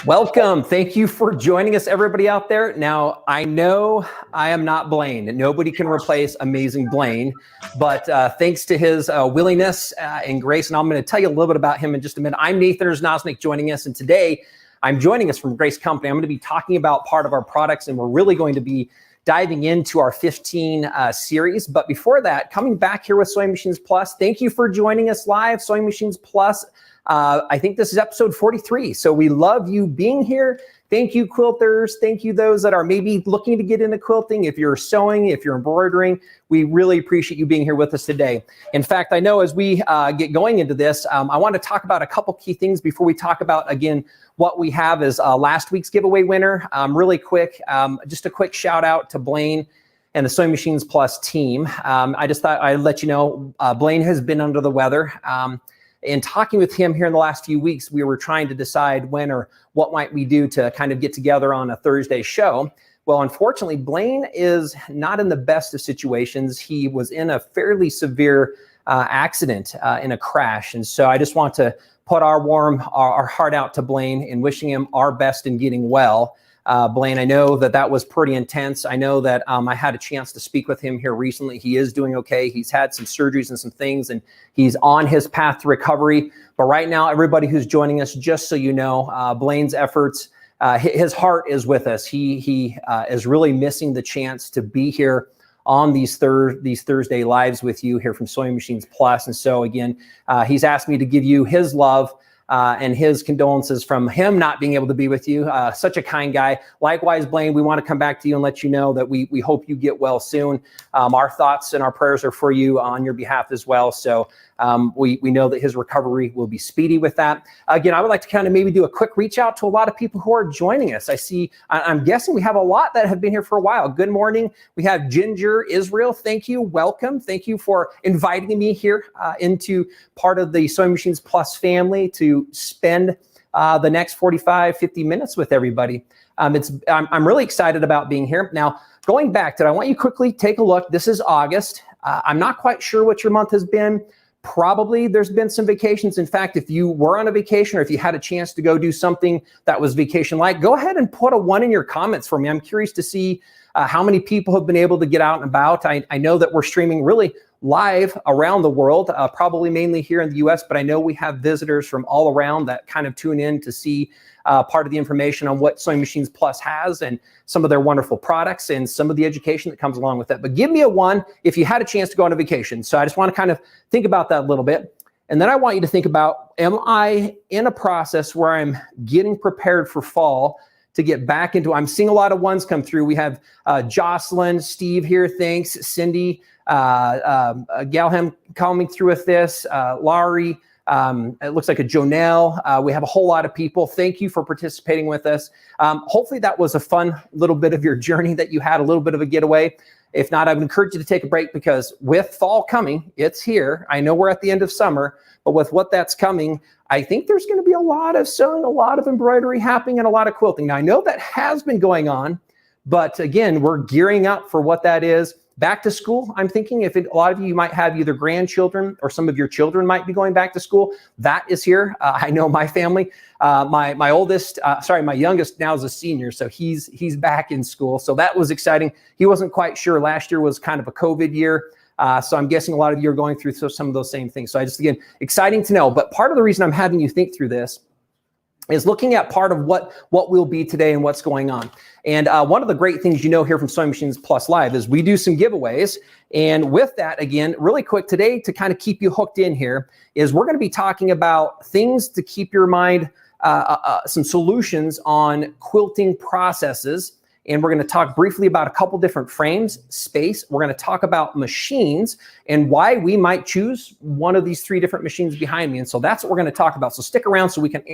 Welcome. Thank you for joining us, everybody out there. Now, I know I am not Blaine. Nobody can replace amazing Blaine, but thanks to his willingness and grace, and I'm going to tell you a little bit about him in just a minute. I'm Nathan Nosnick joining us, and today I'm joining us from Grace Company. I'm going to be talking about part of our products, and we're really going to be diving into our 15 series. But before that, coming back here with Sewing Machines Plus, thank you for joining us live, Sewing Machines Plus. I think this is episode 43. So we love you being here. Thank you, quilters. Thank you, those that are maybe looking to get into quilting. If you're sewing, if you're embroidering, we really appreciate you being here with us today. In fact, I know as we get going into this, I want to talk about a couple key things before we talk about, again, what we have is last week's giveaway winner. Really quick, just a quick shout out to Blaine and the Sewing Machines Plus team. I just thought I'd let you know, Blaine has been under the weather. In talking with him here in the last few weeks, we were trying to decide when or what might we do to kind of get together on a Thursday show. Well, unfortunately, Blaine is not in the best of situations. He was in a fairly severe accident in a crash. And so I just want to put our heart out to Blaine and wishing him our best in getting well. Blaine, I know that was pretty intense. I know that I had a chance to speak with him here recently. He is doing okay. He's had some surgeries and some things, and he's on his path to recovery. But right now, everybody who's joining us, just so you know, Blaine's efforts, his heart is with us. He is really missing the chance to be here on these Thursday lives with you here from Sewing Machines Plus. And so again, he's asked me to give you his love and his condolences from him not being able to be with you. Such a kind guy. Likewise, Blaine, we want to come back to you and let you know that we hope you get well soon. Our thoughts and our prayers are for you on your behalf as well. So we know that his recovery will be speedy with that. Again, I would like to kind of maybe do a quick reach out to a lot of people who are joining us. I'm guessing we have a lot that have been here for a while. Good morning. We have Ginger Israel. Thank you. Welcome. Thank you for inviting me here into part of the Sewing Machines Plus family to spend the next 45, 50 minutes with everybody. I'm really excited about being here. Now, going back to it, I want you to quickly take a look. This is August. I'm not quite sure what your month has been. Probably there's been some vacations. In fact, if you were on a vacation or if you had a chance to go do something that was vacation-like, go ahead and put a 1 in your comments for me. I'm curious to see how many people have been able to get out and about. I know that we're streaming really live around the world, probably mainly here in the US, but I know we have visitors from all around that kind of tune in to see part of the information on what Sewing Machines Plus has and some of their wonderful products and some of the education that comes along with it. But give me a 1 if you had a chance to go on a vacation. So I just want to kind of think about that a little bit. And then I want you to think about, am I in a process where I'm getting prepared for fall to get back into, I'm seeing a lot of 1s come through. We have Jocelyn, Steve here, thanks, Cindy, Galham coming through with this, Laurie, it looks like a Jonelle. We have a whole lot of people. Thank you for participating with us. Hopefully that was a fun little bit of your journey that you had, a little bit of a getaway. If not, I would encourage you to take a break because with fall coming, it's here. I know we're at the end of summer, but with what that's coming, I think there's going to be a lot of sewing, a lot of embroidery happening, and a lot of quilting. Now, I know that has been going on, but again, we're gearing up for what that is. Back to school, I'm thinking a lot of you might have either grandchildren or some of your children might be going back to school. That is here. I know my family, my youngest now is a senior, so he's back in school. So that was exciting. He wasn't quite sure. Last year was kind of a COVID year. So I'm guessing a lot of you are going through some of those same things. So again, exciting to know. But part of the reason I'm having you think through this is looking at part of what will be today and what's going on. And one of the great things you know here from Sewing Machines Plus Live is we do some giveaways. And with that, again, really quick today to kind of keep you hooked in here is we're going to be talking about things to keep your mind, some solutions on quilting processes. And we're going to talk briefly about a couple different frames, space. We're going to talk about machines and why we might choose one of these 3 different machines behind me. And so that's what we're going to talk about. So stick around so we can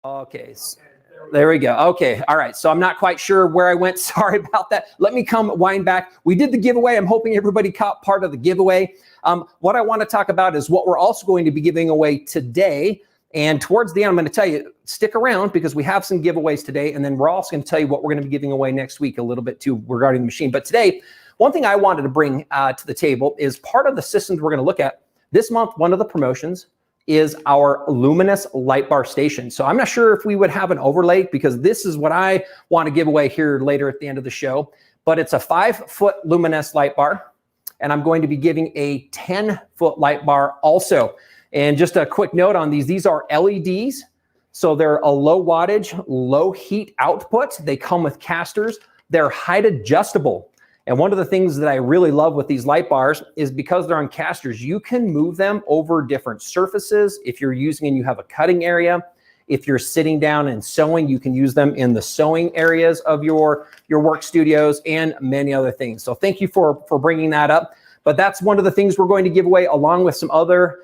Okay, there we go. Okay, all right. So I'm not quite sure where I went. Sorry about that. Let me come wind back. We did the giveaway. I'm hoping everybody caught part of the giveaway. What I want to talk about is what we're also going to be giving away today. And towards the end, I'm going to tell you, stick around because we have some giveaways today. And then we're also going to tell you what we're going to be giving away next week a little bit too regarding the machine. But today, one thing I wanted to bring to the table is part of the systems we're going to look at. This month, one of the promotions is our luminous light bar station. So I'm not sure if we would have an overlay because this is what I want to give away here later at the end of the show, but it's a 5-foot luminous light bar. And I'm going to be giving a 10-foot light bar also. And just a quick note on these are LEDs. So they're a low wattage, low heat output. They come with casters. They're height adjustable. And one of the things that I really love with these light bars is because they're on casters, you can move them over different surfaces. If you're using and you have a cutting area, if you're sitting down and sewing, you can use them in the sewing areas of your work studios and many other things. So thank you for bringing that up. But that's one of the things we're going to give away along with some other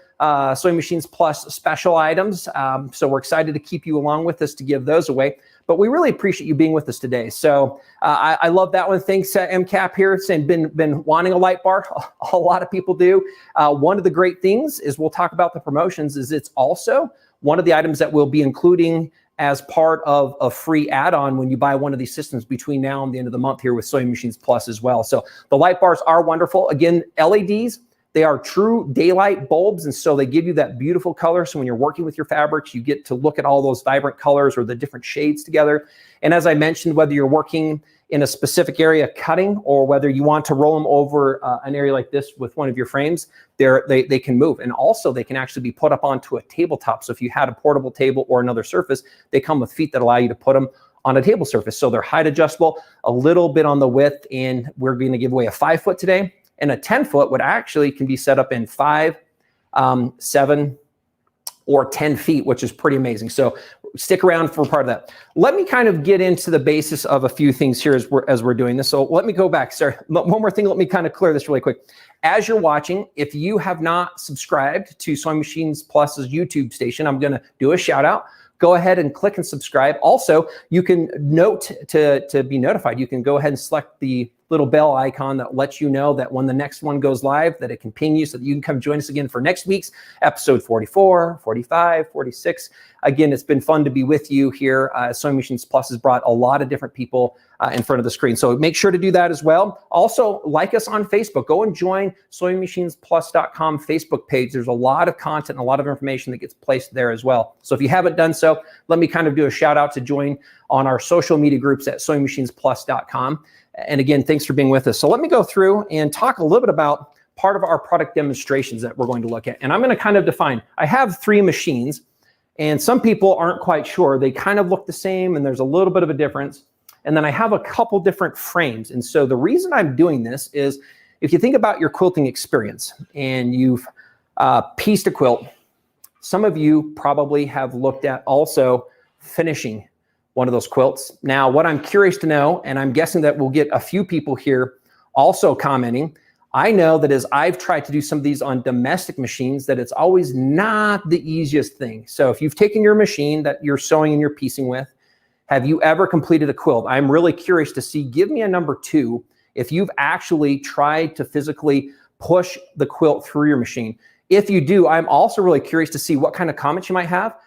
Sewing Machines Plus special items. So we're excited to keep you along with us to give those away. But we really appreciate you being with us today. So I love that one. Thanks, MCAP here, saying been wanting a light bar. A lot of people do. One of the great things is we'll talk about the promotions is it's also one of the items that we'll be including as part of a free add-on when you buy one of these systems between now and the end of the month here with Sewing Machines Plus as well. So the light bars are wonderful. Again, LEDs, they are true daylight bulbs, and so they give you that beautiful color. So when you're working with your fabrics, you get to look at all those vibrant colors or the different shades together. And as I mentioned, whether you're working in a specific area cutting or whether you want to roll them over an area like this with one of your frames, they can move. And also they can actually be put up onto a tabletop. So if you had a portable table or another surface, they come with feet that allow you to put them on a table surface. So they're height adjustable, a little bit on the width, and we're going to give away a 5-foot today. And a 10-foot would actually can be set up in 5, 7, or 10 feet, which is pretty amazing. So stick around for part of that. Let me kind of get into the basis of a few things here as we're doing this. So let me go back. Sorry, one more thing. Let me kind of clear this really quick. As you're watching, if you have not subscribed to Sewing Machines Plus's YouTube station, I'm going to do a shout out. Go ahead and click and subscribe. Also, you can note to be notified. You can go ahead and select the little bell icon that lets you know that when the next one goes live, that it can ping you so that you can come join us again for next week's episode 44, 45, 46. Again, it's been fun to be with you here. Sewing Machines Plus has brought a lot of different people in front of the screen. So make sure to do that as well. Also, like us on Facebook. Go and join SewingMachinesPlus.com Facebook page. There's a lot of content and a lot of information that gets placed there as well. So if you haven't done so, let me kind of do a shout out to join on our social media groups at SewingMachinesPlus.com. And again, thanks for being with us. So let me go through and talk a little bit about part of our product demonstrations that we're going to look at. And I'm going to kind of define, I have 3 machines, and some people aren't quite sure. They kind of look the same, and there's a little bit of a difference. And then I have a couple different frames. And so the reason I'm doing this is if you think about your quilting experience and you've pieced a quilt, some of you probably have looked at also finishing one of those quilts. Now, what I'm curious to know, and I'm guessing that we'll get a few people here also commenting, I know that as I've tried to do some of these on domestic machines, that it's always not the easiest thing. So if you've taken your machine that you're sewing and you're piecing with, have you ever completed a quilt? I'm really curious to see, give me a number 2, if you've actually tried to physically push the quilt through your machine. If you do, I'm also really curious to see what kind of comments you might have.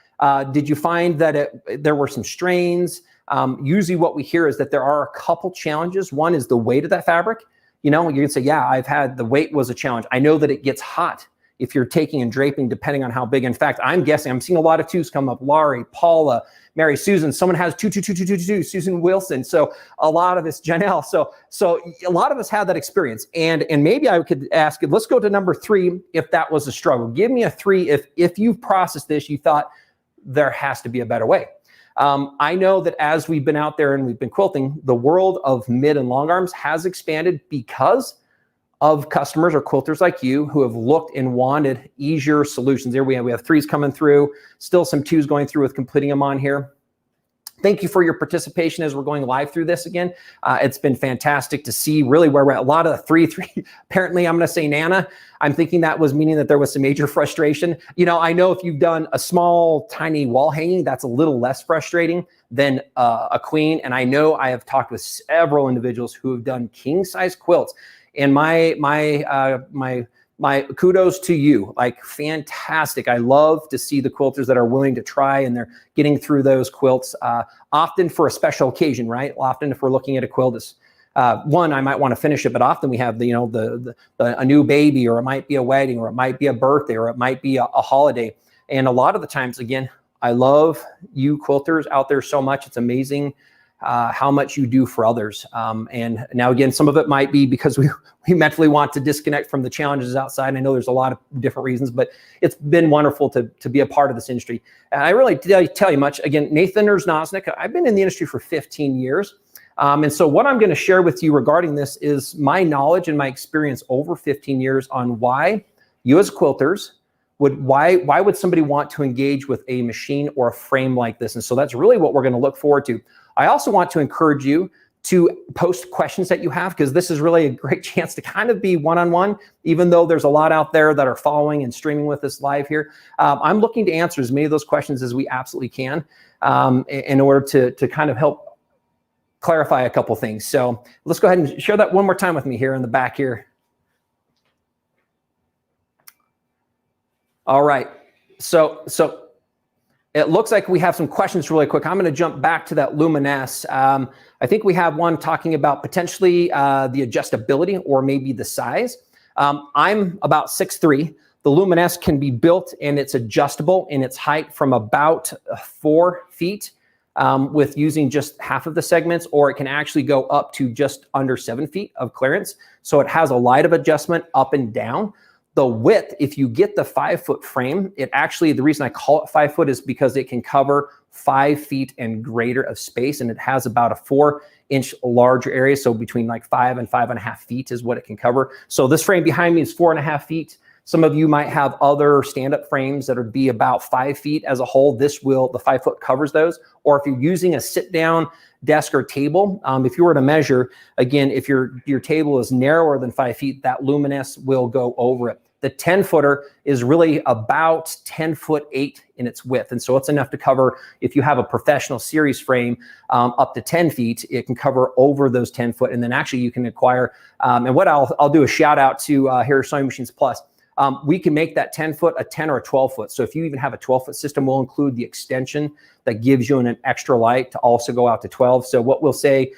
Did you find that there were some strains? Usually what we hear is that there are a couple challenges. One is the weight of that fabric. You know, you can say, yeah, I've had the weight was a challenge. I know that it gets hot if you're taking and draping, depending on how big. In fact, I'm guessing, I'm seeing a lot of 2s come up. Laurie, Paula, Mary, Susan, someone has 2, Susan Wilson. So a lot of us, Janelle. So a lot of us had that experience. And maybe I could ask, let's go to number 3, if that was a struggle. Give me a 3 if you've processed this, you thought, there has to be a better way. I know that as we've been out there and we've been quilting, the world of mid and long arms has expanded because of customers or quilters like you who have looked and wanted easier solutions. There we have 3s coming through, still some 2s going through with completing them on here. Thank you for your participation as we're going live through this again. It's been fantastic to see really where we're at. A lot of the 3-3. Apparently, I'm going to say Nana. I'm thinking that was meaning that there was some major frustration. You know, I know if you've done a small, tiny wall hanging, that's a little less frustrating than a queen. And I know I have talked with several individuals who have done king size quilts. And my kudos to you, like fantastic. I love to see the quilters that are willing to try and they're getting through those quilts, often for a special occasion, right? Often if we're looking at a quilt, one, I might want to finish it, but often we have a new baby, or it might be a wedding, or it might be a birthday, or it might be a holiday. And a lot of the times, again, I love you quilters out there so much. It's amazing how much you do for others. And now again, some of it might be because we mentally want to disconnect from the challenges outside. I know there's a lot of different reasons, but it's been wonderful to be a part of this industry. And I really tell you much. Again, Nathan Erznosnik, I've been in the industry for 15 years. And so what I'm going to share with you regarding this is my knowledge and my experience over 15 years on why you as quilters why would somebody want to engage with a machine or a frame like this? And so that's really what we're going to look forward to. I also want to encourage you to post questions that you have, because this is really a great chance to kind of be one-on-one, even though there's a lot out there that are following and streaming with us live here. I'm looking to answer as many of those questions as we absolutely can in order to kind of help clarify a couple things. So let's go ahead and share that one more time with me here in the back here. All right, so it looks like we have some questions really quick. I'm going to jump back to that Luminess. I think we have one talking about potentially the adjustability or maybe the size. I'm about 6'3". The Luminess can be built and it's adjustable in its height from about 4 feet with using just half of the segments, or it can actually go up to just under 7 feet of clearance. So it has a light of adjustment up and down. The width, if you get the 5-foot frame, it actually, the reason I call it 5 foot is because it can cover 5 feet and greater of space, and it has about a 4-inch larger area. So between like 5 and 5.5 feet is what it can cover. So this frame behind me is 4.5 feet. Some of you might have other stand-up frames that would be about 5 feet as a whole. The 5 foot covers those. Or if you're using a sit-down desk or table, if you were to measure, again, if your table is narrower than 5 feet, that Luminess will go over it. The 10-footer is really about 10'8" in its width. And so it's enough to cover, if you have a professional series frame up to 10 feet, it can cover over those 10 foot. And then actually you can acquire, and what I'll do a shout out to here at Sewing Machines Plus. We can make that 10 foot a 10 or a 12 foot. So if you even have a 12-foot system, we'll include the extension that gives you an extra light to also go out to 12. So what we'll say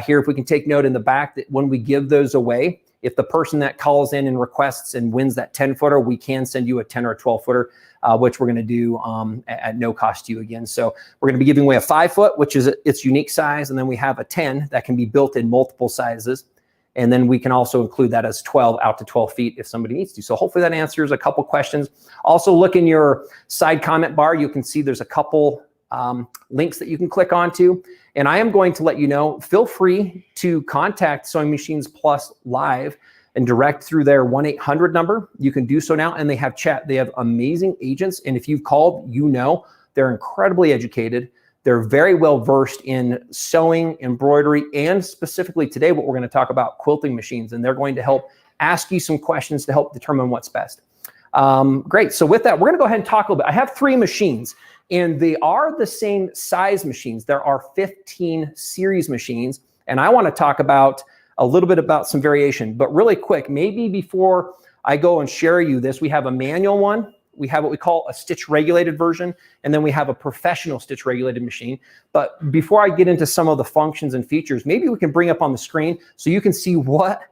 here, if we can take note in the back, that when we give those away, if the person that calls in and requests and wins that 10-footer, we can send you a 10 or a 12-footer, which we're going to do at no cost to you again. So we're going to be giving away a 5-foot, which is its unique size. And then we have a 10 that can be built in multiple sizes. And then we can also include that as 12 out to 12 feet if somebody needs to. So hopefully that answers a couple questions. Also look in your side comment bar. You can see there's a couple links that you can click onto. And I am going to let you know, feel free to contact Sewing Machines Plus live and direct through their 1-800 number. You can do so now, and they have chat. They have amazing agents. And if you've called, you know, they're incredibly educated. They're very well versed in sewing, embroidery, and specifically today, what we're going to talk about, quilting machines. And they're going to help ask you some questions to help determine what's best. Great. So with that, we're going to go ahead and talk a little bit. I have 3 machines, and they are the same size machines. There are 15 series machines, and I want to talk about a little bit about some variation. But really quick, maybe before I go and share you this, we have a manual one. We have what we call a stitch regulated version, and then we have a professional stitch regulated machine. But before I get into some of the functions and features, maybe we can bring up on the screen so you can see what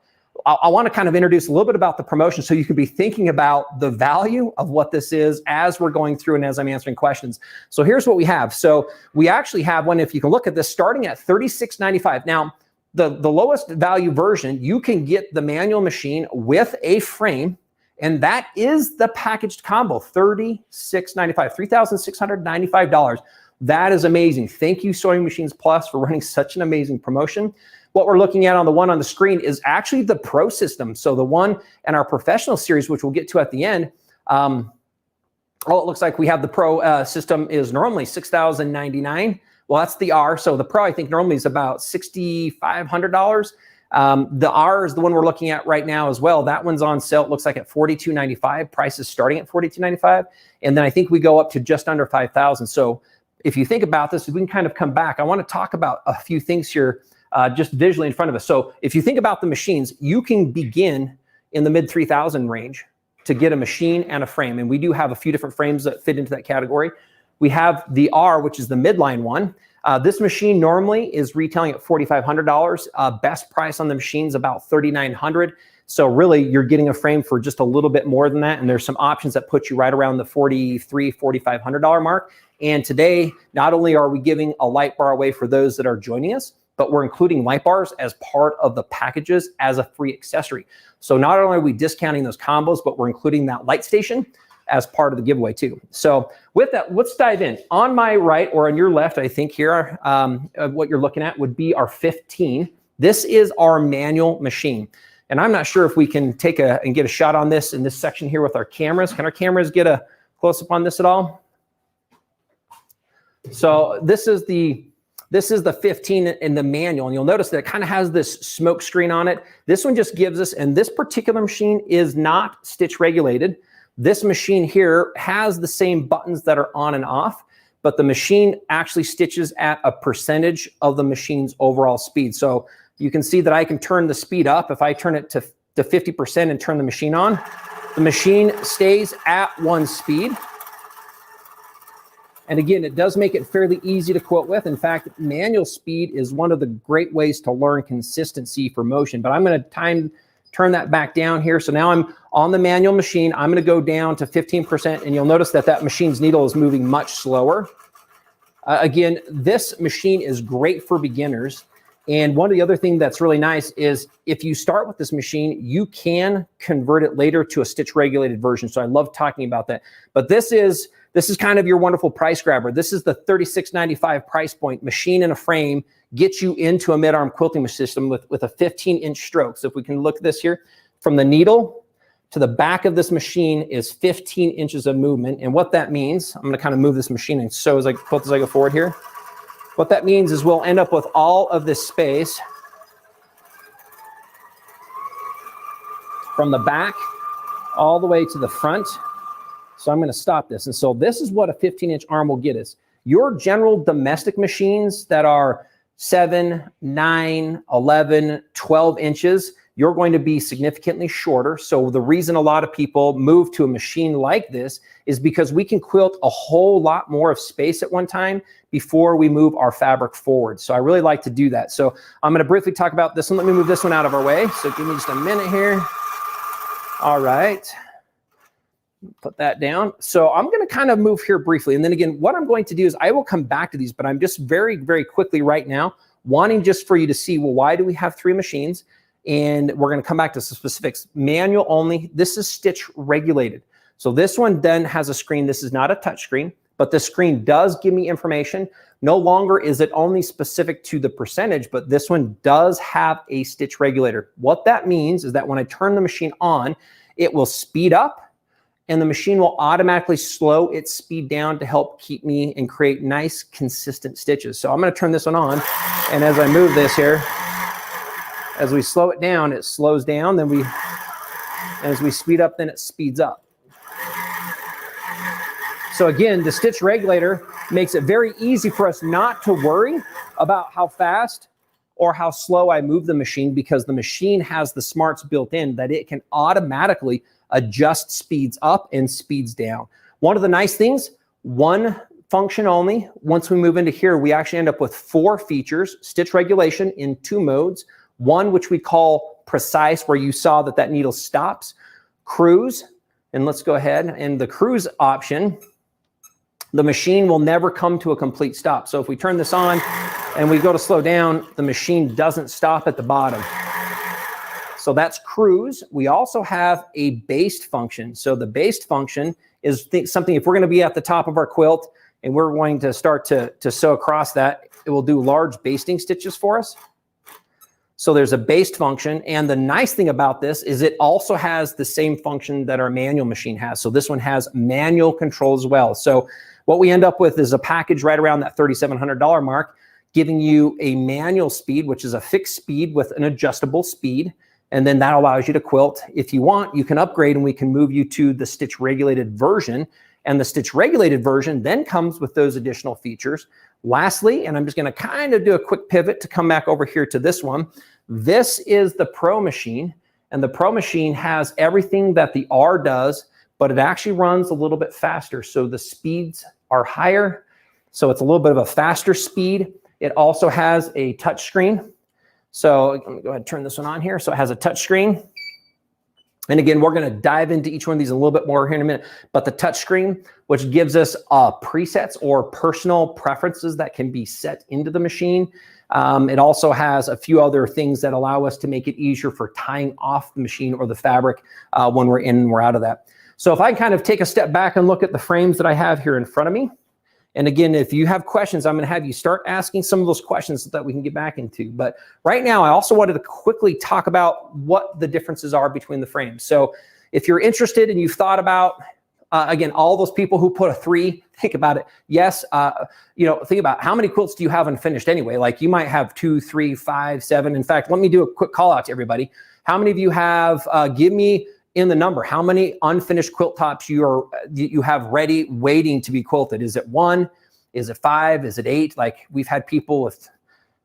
I want to kind of introduce a little bit about the promotion, so you can be thinking about the value of what this is as we're going through and as I'm answering questions. So here's what we have. So we actually have one, if you can look at this, starting at $36.95. Now, the lowest value version, you can get the manual machine with a frame, and that is the packaged combo, $36.95, $3,695. That is amazing. Thank you, Sewing Machines Plus, for running such an amazing promotion. What we're looking at on the one on the screen is actually the Pro system. So the one in our professional series, which we'll get to at the end, it looks like we have the Pro system is normally $6,099. Well, that's the R. So the Pro, I think normally is about $6,500. The R is the one we're looking at right now as well. That one's on sale. It looks like at $4,295. Price is starting at $4,295. And then I think we go up to just under $5,000. So if you think about this, if we can kind of come back, I want to talk about a few things here just visually in front of us. So if you think about the machines, you can begin in the mid 3,000 range to get a machine and a frame. And we do have a few different frames that fit into that category. We have the R, which is the midline one. This machine normally is retailing at $4,500. Best price on the machine is about $3,900. So really, you're getting a frame for just a little bit more than that. And there's some options that put you right around the $4,300, $4,500 mark. And today, not only are we giving a light bar away for those that are joining us, but we're including light bars as part of the packages as a free accessory. So not only are we discounting those combos, but we're including that light station as part of the giveaway too. So with that, let's dive in. On my right or on your left, I think here, what you're looking at would be our 15. This is our manual machine. And I'm not sure if we can take and get a shot on this in this section here with our cameras. Can our cameras get a close up on this at all? So this is the 15 in the manual, and you'll notice that it kind of has this smoke screen on it. This one just gives us, and this particular machine is not stitch regulated. This machine here has the same buttons that are on and off, but the machine actually stitches at a percentage of the machine's overall speed. So you can see that I can turn the speed up. If I turn it to 50% and turn the machine on, the machine stays at one speed. And again, it does make it fairly easy to quilt with. In fact, manual speed is one of the great ways to learn consistency for motion. But I'm going to turn that back down here. So now I'm on the manual machine. I'm going to go down to 15%, and you'll notice that machine's needle is moving much slower. Again, this machine is great for beginners. And one of the other things that's really nice is if you start with this machine, you can convert it later to a stitch regulated version. So I love talking about that. But this is kind of your wonderful price grabber. This is the $36.95 price point. Machine and a frame gets you into a mid-arm quilting system with a 15-inch stroke. So if we can look at this here, from the needle to the back of this machine is 15 inches of movement. And what that means, I'm going to kind of move this machine and so as I go forward here. What that means is we'll end up with all of this space from the back all the way to the front. So I'm going to stop this. And so this is what a 15-inch arm will get us. Your general domestic machines that are 7, 9, 11, 12 inches, you're going to be significantly shorter. So the reason a lot of people move to a machine like this is because we can quilt a whole lot more of space at one time before we move our fabric forward. So I really like to do that. So I'm going to briefly talk about this one. Let me move this one out of our way. So give me just a minute here. All right. Put that down. So I'm going to kind of move here briefly. And then again, what I'm going to do is I will come back to these, but I'm just very, very quickly right now wanting just for you to see, well, why do we have 3 machines? And we're going to come back to some specifics. Manual only. This is stitch regulated. So this one then has a screen. This is not a touch screen, but the screen does give me information. No longer is it only specific to the percentage, but this one does have a stitch regulator. What that means is that when I turn the machine on, it will speed up and the machine will automatically slow its speed down to help keep me and create nice, consistent stitches. So I'm going to turn this one on. And as I move this here, as we slow it down, it slows down. Then as we speed up, then it speeds up. So again, the stitch regulator makes it very easy for us not to worry about how fast or how slow I move the machine, because the machine has the smarts built in that it can automatically adjust speeds up and speeds down. One of the nice things, one function only. Once we move into here, we actually end up with 4 features: stitch regulation in 2 modes. One, which we call precise, where you saw that needle stops. Cruise, and let's go ahead. And the cruise option, the machine will never come to a complete stop. So if we turn this on and we go to slow down, the machine doesn't stop at the bottom. So that's cruise. We also have a based function. So the based function is something, if we're going to be at the top of our quilt and we're going to start to sew across that, it will do large basting stitches for us. So there's a based function. And the nice thing about this is it also has the same function that our manual machine has. So this one has manual control as well. So what we end up with is a package right around that $3,700 mark, giving you a manual speed, which is a fixed speed with an adjustable speed. And then that allows you to quilt. If you want, you can upgrade and we can move you to the stitch regulated version. And the stitch regulated version then comes with those additional features. Lastly, and I'm just gonna kind of do a quick pivot to come back over here to this one. This is the Pro machine, and the Pro machine has everything that the R does, but it actually runs a little bit faster. So the speeds are higher. So it's a little bit of a faster speed. It also has a touch screen. So let me go ahead and turn this one on here. So it has a touch screen. And again, we're going to dive into each one of these a little bit more here in a minute. But the touch screen, which gives us presets or personal preferences that can be set into the machine. It also has a few other things that allow us to make it easier for tying off the machine or the fabric when we're in and we're out of that. So if I kind of take a step back and look at the frames that I have here in front of me. And again, if you have questions, I'm going to have you start asking some of those questions so that we can get back into. But right now, I also wanted to quickly talk about what the differences are between the frames. So if you're interested and you've thought about, again, all those people who put a 3, think about it. Yes, think about how many quilts do you have unfinished anyway? Like you might have 2, 3, 5, 7. In fact, let me do a quick call out to everybody. How many of you have, give me in the number, how many unfinished quilt tops you have ready, waiting to be quilted? Is it 1? Is it 5? Is it 8? Like we've had people with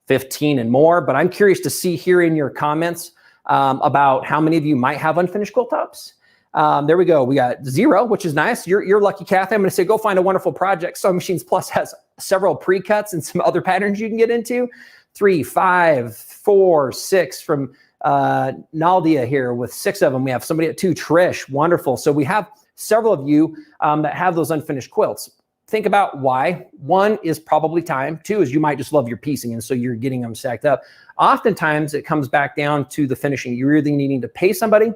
15 and more, but I'm curious to see here in your comments about how many of you might have unfinished quilt tops. There we go. We got 0, which is nice. You're lucky, Kathy. I'm going to say go find a wonderful project. Sewing Machines Plus has several pre-cuts and some other patterns you can get into. 3, 5, 4, 6 from Naldia here with 6 of them. We have somebody at 2, Trish, wonderful. So we have several of you that have those unfinished quilts. Think about why. 1 is probably time. 2 is you might just love your piecing and so you're getting them stacked up. Oftentimes it comes back down to the finishing. You're either needing to pay somebody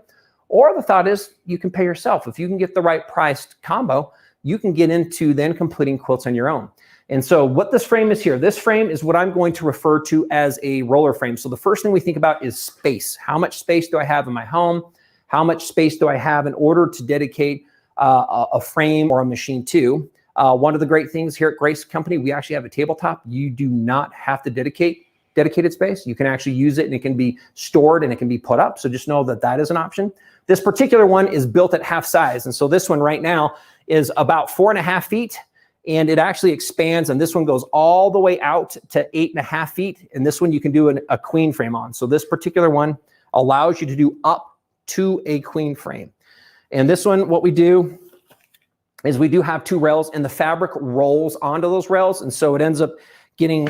or the thought is you can pay yourself. If you can get the right priced combo, you can get into then completing quilts on your own. And so what this frame is here, this frame is what I'm going to refer to as a roller frame. So the first thing we think about is space. How much space do I have in my home? How much space do I have in order to dedicate a frame or a machine to? One of the great things here at Grace Company, we actually have a tabletop. You do not have to dedicated space. You can actually use it and it can be stored and it can be put up. So just know that that is an option. This particular one is built at half size. And so this one right now is about 4.5 feet. And it actually expands, and this one goes all the way out to 8.5 feet. And this one you can do a queen frame on. So this particular one allows you to do up to a queen frame. And this one, what we do is we do have 2 rails, and the fabric rolls onto those rails. And so it ends up getting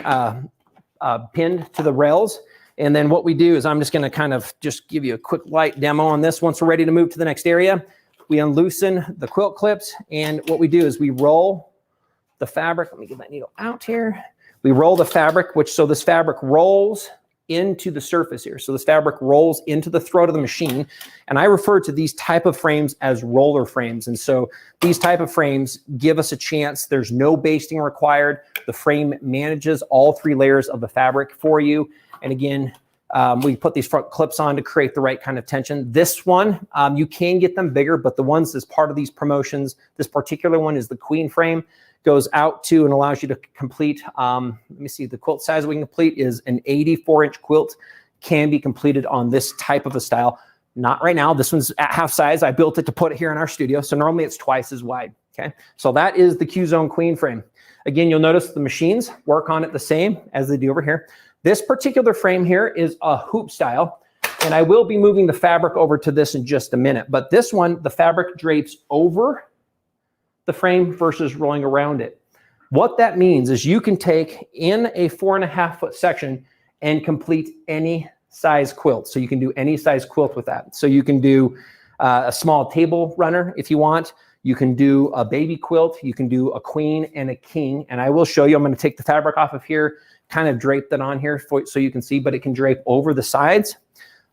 pinned to the rails. And then what we do is I'm just going to kind of just give you a quick light demo on this. Once we're ready to move to the next area, we unloosen the quilt clips. And what we do is we roll the fabric. Let me get that needle out here. We roll the fabric, so this fabric rolls into the surface here. So this fabric rolls into the throat of the machine. And I refer to these type of frames as roller frames. And so these type of frames give us a chance. There's no basting required. The frame manages all 3 layers of the fabric for you. And again, we put these front clips on to create the right kind of tension. This one, you can get them bigger, but the ones as part of these promotions, this particular one is the queen frame. Goes out to and allows you to complete, let me see, the quilt size we can complete is an 84-inch quilt, can be completed on this type of a style. Not right now, this one's at half size. I built it to put it here in our studio, so normally it's twice as wide, okay? So that is the Q-Zone queen frame. Again, you'll notice the machines work on it the same as they do over here. This particular frame here is a hoop style, and I will be moving the fabric over to this in just a minute, but this one, the fabric drapes over the frame versus rolling around it. What that means is you can take in a 4.5 foot section and complete any size quilt. So you can do any size quilt with that. So you can do a small table runner if you want. You can do a baby quilt. You can do a queen and a king. And I will show you, I'm going to take the fabric off of here, kind of drape that on here so you can see, but it can drape over the sides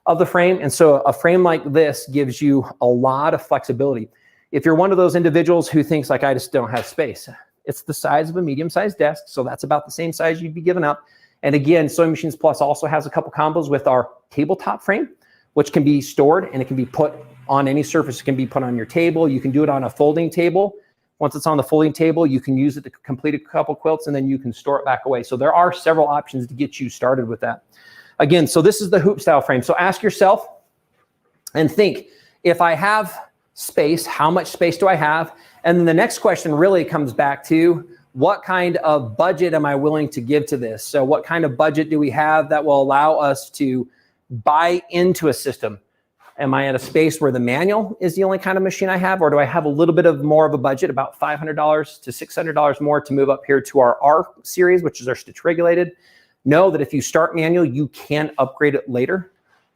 of the frame. And so a frame like this gives you a lot of flexibility. If you're one of those individuals who thinks like, I just don't have space, it's the size of a medium-sized desk. So that's about the same size you'd be giving up. And again, Sewing Machines Plus also has a couple combos with our tabletop frame, which can be stored and it can be put on any surface. It can be put on your table. You can do it on a folding table. Once it's on the folding table, you can use it to complete a couple quilts and then you can store it back away. So there are several options to get you started with that. Again, so this is the hoop style frame. So ask yourself and think, if I have space, how much space do I have? And then the next question really comes back to, what kind of budget am I willing to give to this? So what kind of budget do we have that will allow us to buy into a system? Am I at a space where the manual is the only kind of machine I have, or do I have a little bit of more of a budget, about $500 to $600 more to move up here to our R series, which is our stitch regulated? Know that if you start manual, you can upgrade it later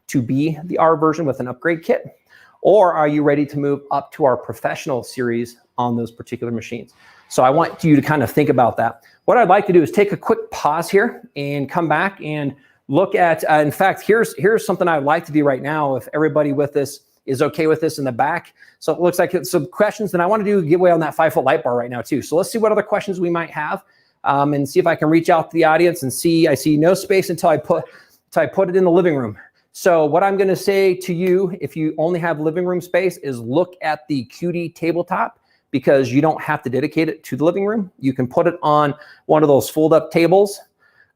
to be the R version with an upgrade kit. Or are you ready to move up to our professional series on those particular machines? So I want you to kind of think about that. What I'd like to do is take a quick pause here and come back and look at, in fact, here's something I'd like to do right now if everybody with this is okay with this in the back. So it looks like it's some questions, and I want to do a giveaway on that 5-foot light bar right now too. So let's see what other questions we might have and see if I can reach out to the audience and see. I see no space until I put it in the living room. So what I'm going to say to you, if you only have living room space, is look at the Cutie tabletop, because you don't have to dedicate it to the living room. You can put it on one of those fold up tables,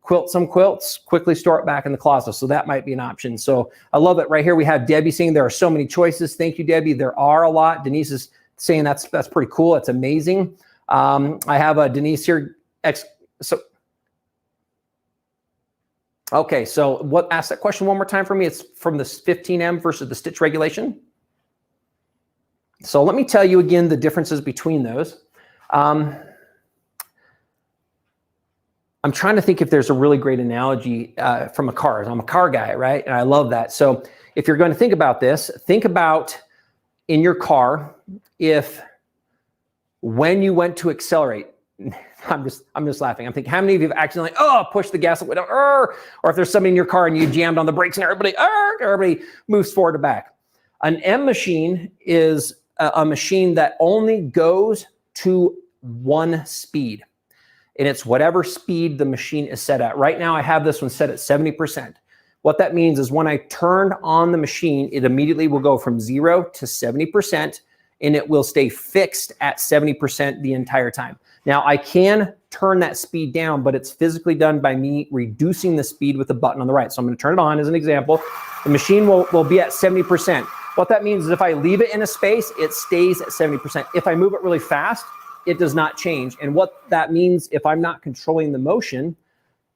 quilt some quilts, quickly store it back in the closet. So that might be an option. So I love it. Right here we have Debbie saying there are so many choices. Thank you, Debbie. There are a lot. Denise is saying that's pretty cool. It's amazing. I have a Denise here. Okay, so ask that question one more time for me. It's from the 15M versus the stitch regulation. So let me tell you again the differences between those. I'm trying to think if there's a really great analogy from a car. I'm a car guy, right? And I love that. So if you're going to think about this, think about in your car, if when you went to accelerate, I'm just laughing. I'm thinking, how many of you have accidentally, pushed the gas away, or if there's somebody in your car and you jammed on the brakes and everybody moves forward to back. An M machine is a machine that only goes to one speed, and it's whatever speed the machine is set at. Right now, I have this one set at 70%. What that means is when I turn on the machine, it immediately will go from 0 to 70%, and it will stay fixed at 70% the entire time. Now, I can turn that speed down, but it's physically done by me reducing the speed with the button on the right. So I'm going to turn it on as an example. The machine will be at 70%. What that means is if I leave it in a space, it stays at 70%. If I move it really fast, it does not change. And what that means, if I'm not controlling the motion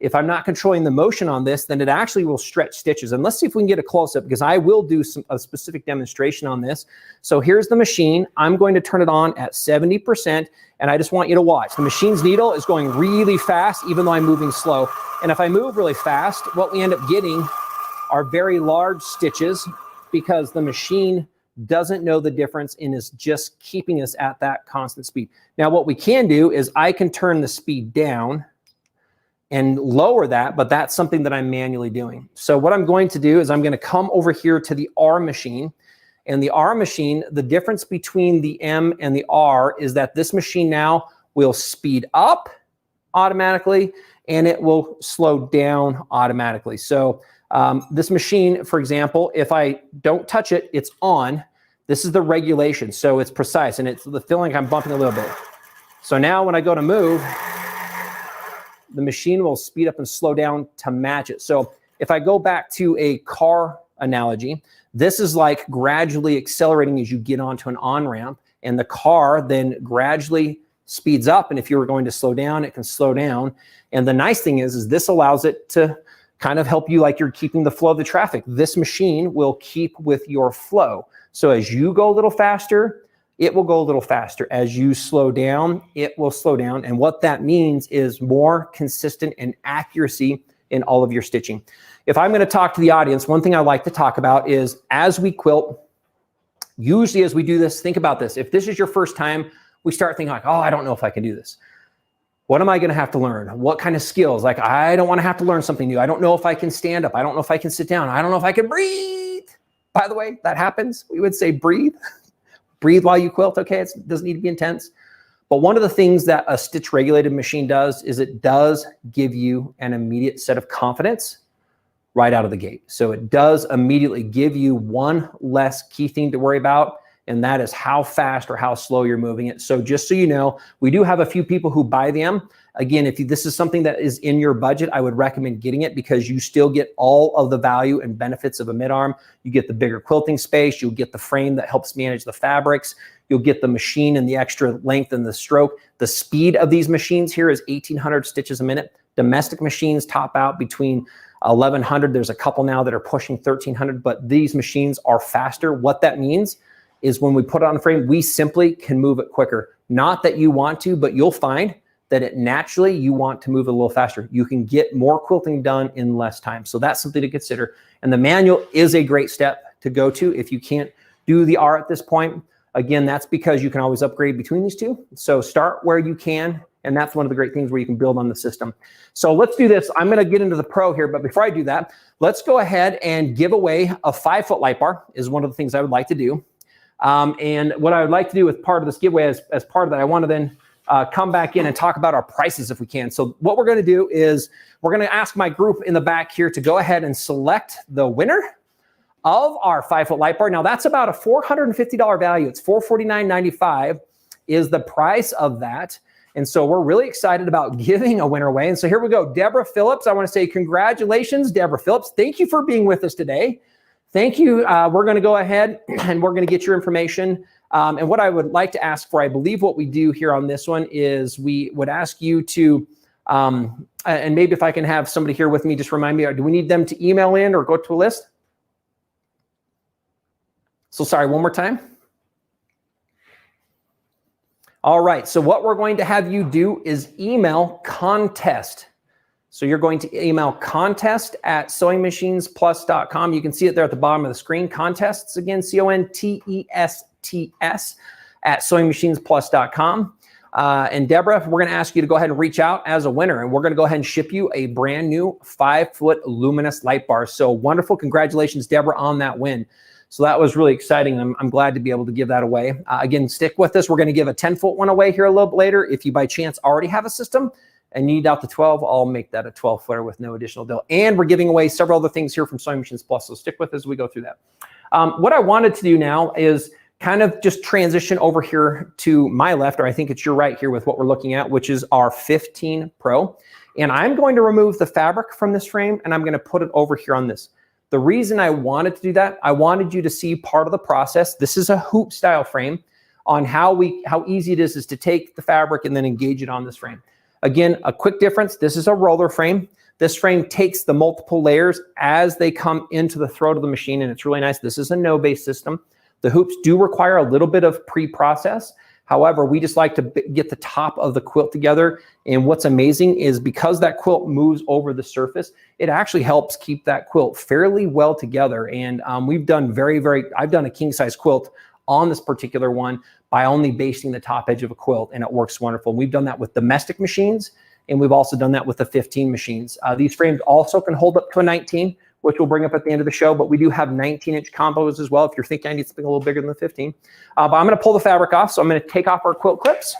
on this, then it actually will stretch stitches. And let's see if we can get a close-up, because I will do a specific demonstration on this. So here's the machine. I'm going to turn it on at 70%, and I just want you to watch. The machine's needle is going really fast, even though I'm moving slow. And if I move really fast, what we end up getting are very large stitches, because the machine doesn't know the difference and is just keeping us at that constant speed. Now, what we can do is I can turn the speed down and lower that, but that's something that I'm manually doing. So what I'm going to do is I'm going to come over here to the R machine. And the R machine, the difference between the M and the R is that this machine now will speed up automatically and it will slow down automatically. So this machine, for example, if I don't touch it, it's on. This is the regulation, so it's precise, and it's the feeling I'm bumping a little bit. So now when I go to move, the machine will speed up and slow down to match it. So if I go back to a car analogy, this is like gradually accelerating as you get onto an on-ramp, and the car then gradually speeds up. And if you were going to slow down, it can slow down. And the nice thing is this allows it to kind of help you like you're keeping the flow of the traffic. This machine will keep with your flow. So as you go a little faster, it will go a little faster. As you slow down, it will slow down. And what that means is more consistent and accuracy in all of your stitching. If I'm going to talk to the audience, one thing I like to talk about is as we quilt, usually as we do this, think about this. If this is your first time, we start thinking like, I don't know if I can do this. What am I going to have to learn? What kind of skills? Like, I don't want to have to learn something new. I don't know if I can stand up. I don't know if I can sit down. I don't know if I can breathe. By the way, that happens. We would say breathe. Breathe while you quilt. Okay, it doesn't need to be intense. But one of the things that a stitch regulated machine does is it does give you an immediate set of confidence right out of the gate. So it does immediately give you one less key thing to worry about, and that is how fast or how slow you're moving it. So just so you know, we do have a few people who buy them. Again, if this is something that is in your budget, I would recommend getting it because you still get all of the value and benefits of a mid-arm. You get the bigger quilting space, you'll get the frame that helps manage the fabrics, you'll get the machine and the extra length and the stroke. The speed of these machines here is 1,800 stitches a minute. Domestic machines top out between 1,100. There's a couple now that are pushing 1,300, but these machines are faster. What that means is when we put it on the frame, we simply can move it quicker. Not that you want to, but you'll find that it naturally, you want to move it a little faster. You can get more quilting done in less time. So that's something to consider. And the manual is a great step to go to if you can't do the R at this point. Again, that's because you can always upgrade between these two. So start where you can. And that's one of the great things where you can build on the system. So let's do this. I'm gonna get into the Pro here, but before I do that, let's go ahead and give away a 5-foot light bar is one of the things I would like to do. And what I would like to do with part of this giveaway as part of that, I want to then come back in and talk about our prices if we can. So what we're going to do is we're going to ask my group in the back here to go ahead and select the winner of our 5-foot light bar. Now that's about a $450 value. It's $449.95 is the price of that. And so we're really excited about giving a winner away. And so here we go. Deborah Phillips, I want to say congratulations, Deborah Phillips. Thank you for being with us today. Thank you. We're going to go ahead and we're going to get your information. And what I would like to ask for, I believe what we do here on this one is we would ask you to, and maybe if I can have somebody here with me, just remind me, do we need them to email in or go to a list? So sorry, one more time. All right, so what we're going to have you do is email contest. So you're going to email contest@SewingMachinesPlus.com. You can see it there at the bottom of the screen. Contests, again, CONTESTS @SewingMachinesPlus.com. And Deborah, we're going to ask you to go ahead and reach out as a winner, and we're going to go ahead and ship you a brand new 5-foot luminous light bar. So wonderful. Congratulations, Deborah, on that win. So that was really exciting. I'm glad to be able to give that away. Again, stick with us. We're going to give a 10-foot one away here a little bit later. If you by chance already have a system and need out the 12, I'll make that a 12-footer with no additional dough. And we're giving away several other things here from Sewing Machines Plus, so stick with us as we go through that. What I wanted to do now is kind of just transition over here to my left, or I think it's your right here with what we're looking at, which is our 15 Pro. And I'm going to remove the fabric from this frame, and I'm going to put it over here on this. The reason I wanted to do that, I wanted you to see part of the process. This is a hoop style frame on how easy it is to take the fabric and then engage it on this frame. Again, a quick difference. This is a roller frame. This frame takes the multiple layers as they come into the throat of the machine, and it's really nice. This is a no-base system. The hoops do require a little bit of pre-process. However, we just like to get the top of the quilt together. And what's amazing is because that quilt moves over the surface, it actually helps keep that quilt fairly well together. And we've done I've done a king size quilt on this particular one by only basting the top edge of a quilt, and it works wonderful. We've done that with domestic machines, and we've also done that with the 15 machines. These frames also can hold up to a 19, which we'll bring up at the end of the show, but we do have 19-inch combos as well if you're thinking I need something a little bigger than the 15. But I'm going to pull the fabric off, so I'm going to take off our quilt clips.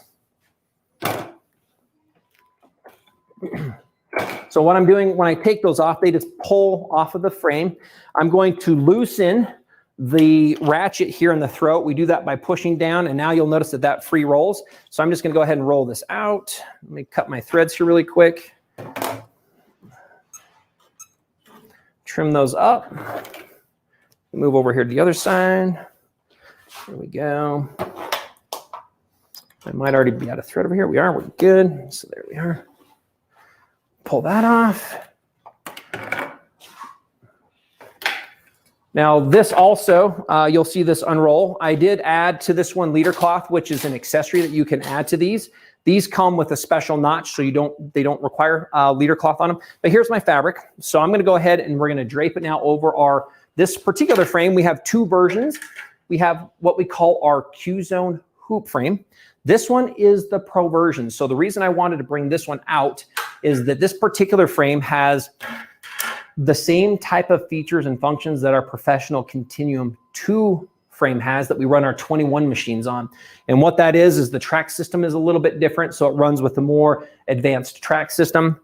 So what I'm doing when I take those off, they just pull off of the frame. I'm going to loosen the ratchet here in the throat. We do that by pushing down, and now you'll notice that that free rolls. So I'm just going to go ahead and roll this out. Let me cut my threads here really quick. Trim those up. Move over here to the other side. Here we go. I might already be out of thread over here. We are. We're good. So there we are. Pull that off. Now this also, you'll see this unroll. I did add to this one leader cloth, which is an accessory that you can add to these. These come with a special notch, so they don't require leader cloth on them. But here's my fabric. So I'm going to go ahead and we're going to drape it now over this particular frame. We have two versions. We have what we call our Q-Zone hoop frame. This one is the Pro version. So the reason I wanted to bring this one out is that this particular frame has the same type of features and functions that our professional Continuum 2 frame has that we run our 21 machines on. And what that is the track system is a little bit different, so it runs with a more advanced track system.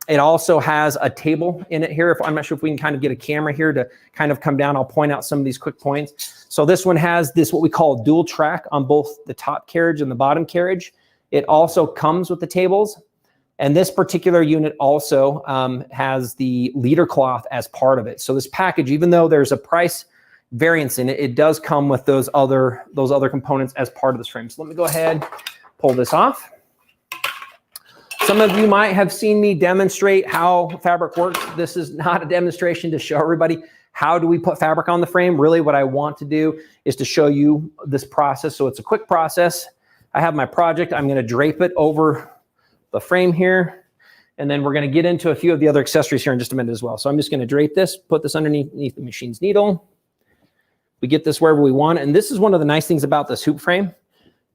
It also has a table in it here. I'm not sure if we can kind of get a camera here to kind of come down. I'll point out some of these quick points. So this one has this, what we call dual track on both the top carriage and the bottom carriage. It also comes with the tables. And this particular unit also has the leader cloth as part of it. So this package, even though there's a price variance in it, it does come with those other components as part of this frame. So let me go ahead, pull this off. Some of you might have seen me demonstrate how fabric works. This is not a demonstration to show everybody how do we put fabric on the frame. Really what I want to do is to show you this process. So it's a quick process. I have my project. I'm going to drape it over the frame here. And then we're going to get into a few of the other accessories here in just a minute as well. So I'm just going to drape this, put this underneath the machine's needle. We get this wherever we want. And this is one of the nice things about this hoop frame,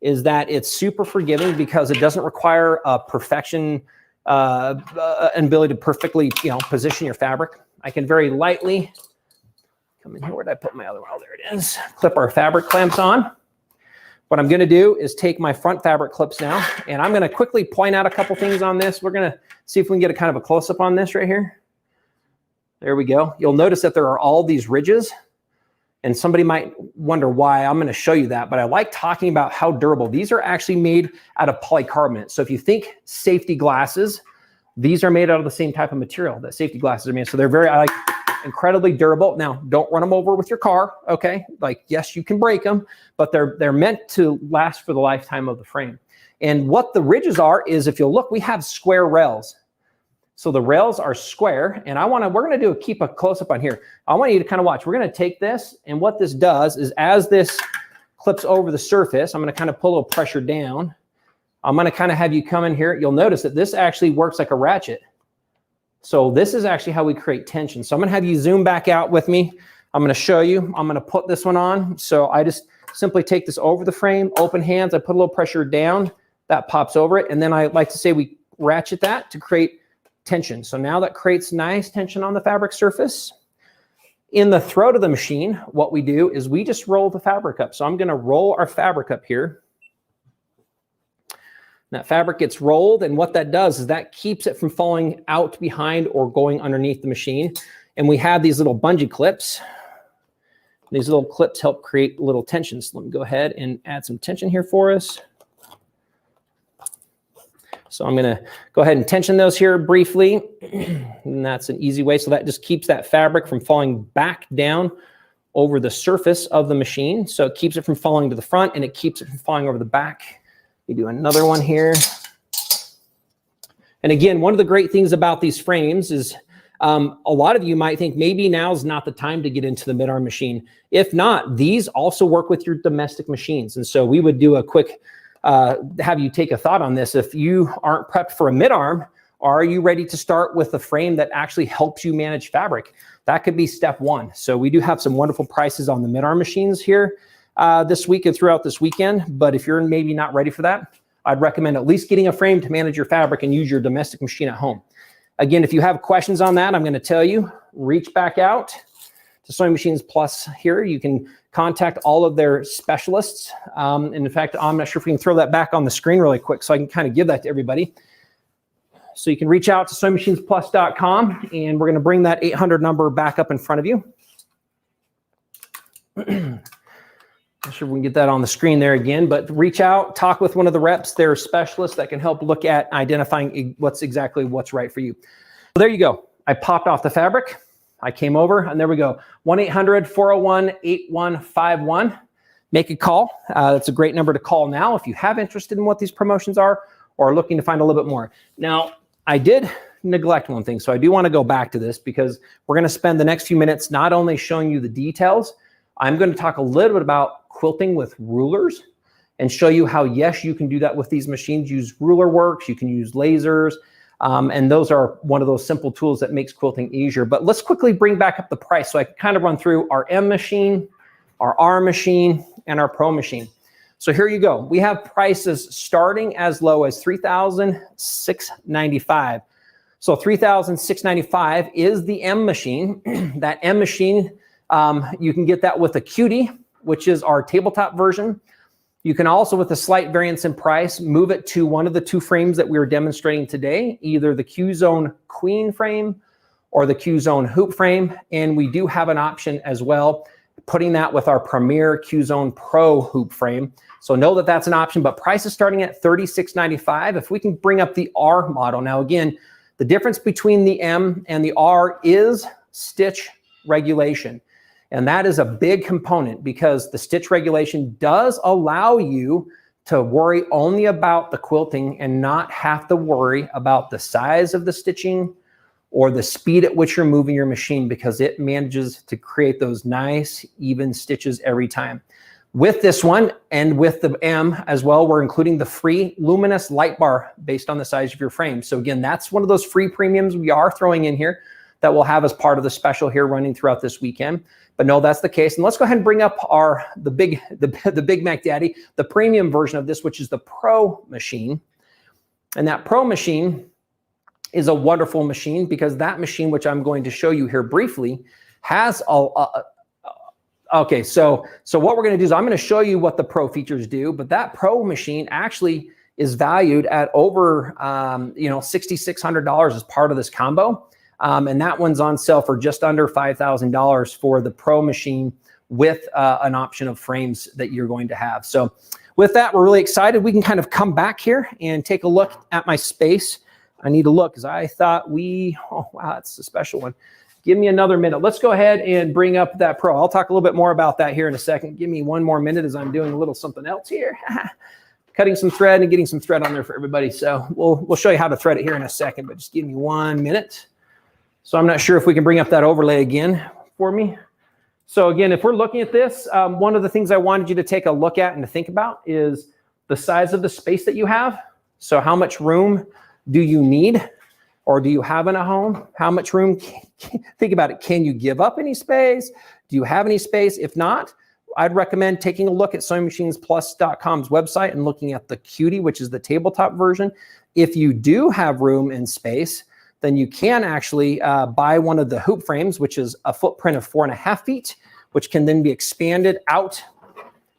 is that it's super forgiving because it doesn't require a perfection, an ability to perfectly, position your fabric. I can very lightly come in here. Where did I put my other one? Oh, there it is. Clip our fabric clamps on. What I'm going to do is take my front fabric clips now, and I'm going to quickly point out a couple things on this. We're going to see if we can get a kind of a close-up on this right here. There we go. You'll notice that there are all these ridges. And somebody might wonder why. I'm going to show you that, but I like talking about how durable. These are actually made out of polycarbonate. So if you think safety glasses, these are made out of the same type of material that safety glasses are made. So they're very incredibly durable. Now, don't run them over with your car, okay? Like, yes, you can break them, but they're meant to last for the lifetime of the frame. And what the ridges are is, if you'll look, we have square rails. So the rails are square, and we're gonna keep a close-up on here. I want you to kind of watch. We're gonna take this, and what this does is, as this clips over the surface, I'm gonna kind of pull a little pressure down. I'm gonna kind of have you come in here. You'll notice that this actually works like a ratchet. So this is actually how we create tension. So I'm gonna have you zoom back out with me. I'm gonna show you. I'm gonna put this one on. So I just simply take this over the frame, open hands, I put a little pressure down, that pops over it, and then I like to say we ratchet that to create tension. So now that creates nice tension on the fabric surface. In the throat of the machine, what we do is we just roll the fabric up. So I'm going to roll our fabric up here. That fabric gets rolled, and what that does is that keeps it from falling out behind or going underneath the machine. And we have these little bungee clips. These little clips help create little tension. So let me go ahead and add some tension here for us. So I'm going to go ahead and tension those here briefly, and that's an easy way. So that just keeps that fabric from falling back down over the surface of the machine. So it keeps it from falling to the front, and it keeps it from falling over the back. We do another one here. And again, one of the great things about these frames is a lot of you might think maybe now's not the time to get into the mid-arm machine. If not, these also work with your domestic machines. And so we would do a quick have you take a thought on this. If you aren't prepped for a mid-arm, are you ready to start with a frame that actually helps you manage fabric? That could be step one. So we do have some wonderful prices on the mid-arm machines here this week and throughout this weekend. But if you're maybe not ready for that, I'd recommend at least getting a frame to manage your fabric and use your domestic machine at home. Again, if you have questions on that, I'm going to tell you, reach back out to Sewing Machines Plus here. You can contact all of their specialists. And in fact, I'm not sure if we can throw that back on the screen really quick so I can kind of give that to everybody. So you can reach out to SewingMachinesPlus.com, and we're going to bring that 800 number back up in front of you. Not sure if we can get that on the screen there again, but reach out, talk with one of the reps. They're specialists that can help look at identifying what's right for you. So there you go. I popped off the fabric. I came over, and there we go. 1-800-401-8151. Make a call. That's a great number to call now if you have interested in what these promotions are or are looking to find a little bit more. Now, I did neglect one thing, so I do want to go back to this because we're going to spend the next few minutes not only showing you the details, I'm going to talk a little bit about quilting with rulers and show you how, yes, you can do that with these machines. Use ruler works, you can use lasers, and those are one of those simple tools that makes quilting easier. But let's quickly bring back up the price so I can kind of run through our M machine, our R machine, and our Pro machine. So here you go. We have prices starting as low as $3,695. So $3,695 is the M machine. That M machine, you can get that with a cutie, which is our tabletop version. You can also, with a slight variance in price, move it to one of the two frames that we were demonstrating today, either the Q-Zone Queen frame or the Q-Zone Hoop frame. And we do have an option as well, putting that with our Premier Q-Zone Pro Hoop frame. So know that that's an option, but price is starting at $36.95. If we can bring up the R model. Now again, the difference between the M and the R is stitch regulation. And that is a big component because the stitch regulation does allow you to worry only about the quilting and not have to worry about the size of the stitching or the speed at which you're moving your machine, because it manages to create those nice, even stitches every time. With this one and with the M as well, we're including the free luminous light bar based on the size of your frame. So again, that's one of those free premiums we are throwing in here that we'll have as part of the special here running throughout this weekend. But no, that's the case. And let's go ahead and bring up the Big Mac Daddy, the premium version of this, which is the Pro machine. And that Pro machine is a wonderful machine because that machine, which I'm going to show you here briefly, has okay, so what we're going to do is I'm going to show you what the Pro features do, but that Pro machine actually is valued at over $6,600 as part of this combo. And that one's on sale for just under $5,000 for the Pro machine with an option of frames that you're going to have. So with that, we're really excited. We can kind of come back here and take a look at my space. I need to look because I thought oh, wow, that's a special one. Give me another minute. Let's go ahead and bring up that Pro. I'll talk a little bit more about that here in a second. Give me one more minute as I'm doing a little something else here. Cutting some thread and getting some thread on there for everybody. So we'll show you how to thread it here in a second, but just give me 1 minute. So I'm not sure if we can bring up that overlay again for me. So again, if we're looking at this, one of the things I wanted you to take a look at and to think about is the size of the space that you have. So how much room do you need or do you have in a home? How much room? Think about it. Can you give up any space? Do you have any space? If not, I'd recommend taking a look at SewingMachinesPlus.com's website and looking at the Cutie, which is the tabletop version. If you do have room and space, then you can actually buy one of the hoop frames, which is a footprint of 4.5 feet, which can then be expanded out.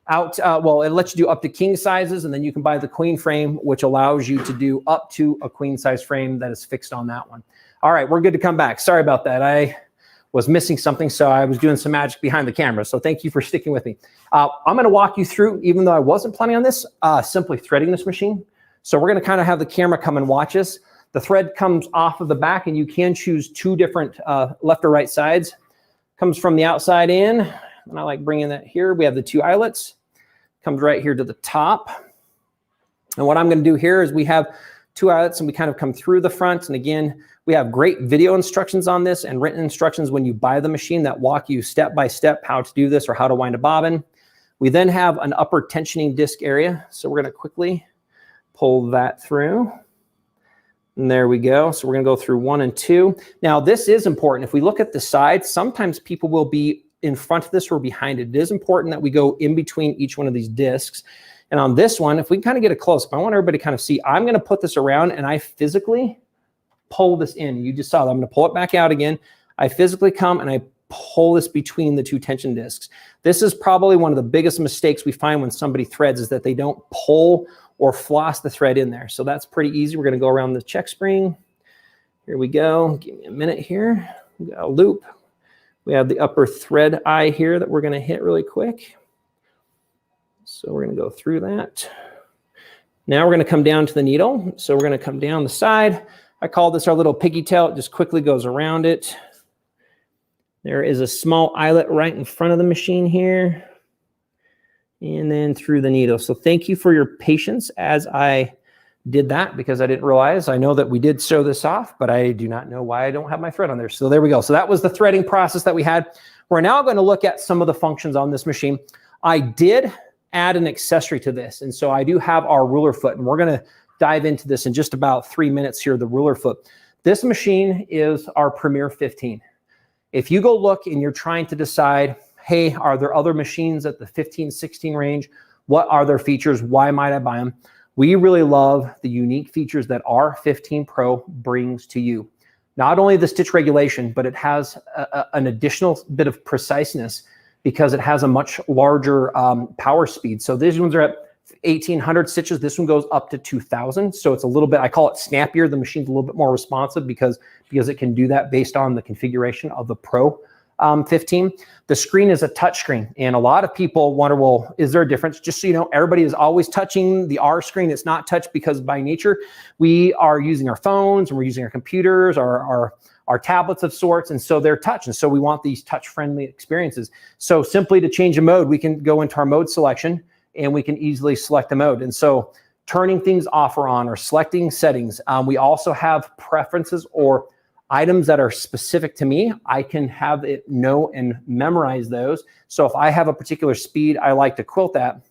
Well, it lets you do up to king sizes, and then you can buy the queen frame, which allows you to do up to a queen size frame that is fixed on that one. All right, we're good to come back. Sorry about that. I was missing something, so I was doing some magic behind the camera. So thank you for sticking with me. I'm going to walk you through, even though I wasn't planning on this, simply threading this machine. So we're going to kind of have the camera come and watch us. The thread comes off of the back, and you can choose two different left or right sides. Comes from the outside in, and I like bringing that here. We have the two eyelets. Comes right here to the top. And what I'm going to do here is we have two eyelets, and we kind of come through the front. And again, we have great video instructions on this and written instructions when you buy the machine that walk you step by step how to do this or how to wind a bobbin. We then have an upper tensioning disc area. So we're going to quickly pull that through. And there we go. So we're going to go through 1 and 2. Now, this is important. If we look at the side, sometimes people will be in front of this or behind it. It is important that we go in between each one of these discs. And on this one, if we can kind of get a close-up, I want everybody to kind of see, I'm going to put this around and I physically pull this in. You just saw that. I'm going to pull it back out again. I physically come and I pull this between the two tension discs. This is probably one of the biggest mistakes we find when somebody threads is that they don't pull or floss the thread in there. So that's pretty easy. We're going to go around the check spring. Here we go. Give me a minute here. We got a loop. We have the upper thread eye here that we're going to hit really quick. So we're going to go through that. Now we're going to come down to the needle. So we're going to come down the side. I call this our little piggy tail. It just quickly goes around it. There is a small eyelet right in front of the machine here. And then through the needle. So thank you for your patience as I did that because I didn't realize. I know that we did sew this off, but I do not know why I don't have my thread on there. So there we go. So that was the threading process that we had. We're now going to look at some of the functions on this machine. I did add an accessory to this. And so I do have our ruler foot, and we're going to dive into this in just about 3 minutes here, the ruler foot. This machine is our Premier 15. If you go look and you're trying to decide, hey, are there other machines at the 15, 16 range? What are their features? Why might I buy them? We really love the unique features that our 15 Pro brings to you. Not only the stitch regulation, but it has an additional bit of preciseness because it has a much larger power speed. So these ones are at 1,800 stitches. This one goes up to 2,000. So it's a little bit, I call it snappier. The machine's a little bit more responsive because it can do that based on the configuration of the Pro 15. The screen is a touch screen, and a lot of people wonder, well, is there a difference? Just so you know, everybody is always touching the R screen. It's not touch because by nature we are using our phones and we're using our computers, our tablets of sorts, and so they're touch, and so we want these touch-friendly experiences. So simply to change a mode, we can go into our mode selection and we can easily select a mode. And so turning things off or on or selecting settings. We also have preferences or items that are specific to me. I can have it know and memorize those. So if I have a particular speed I like to quilt at,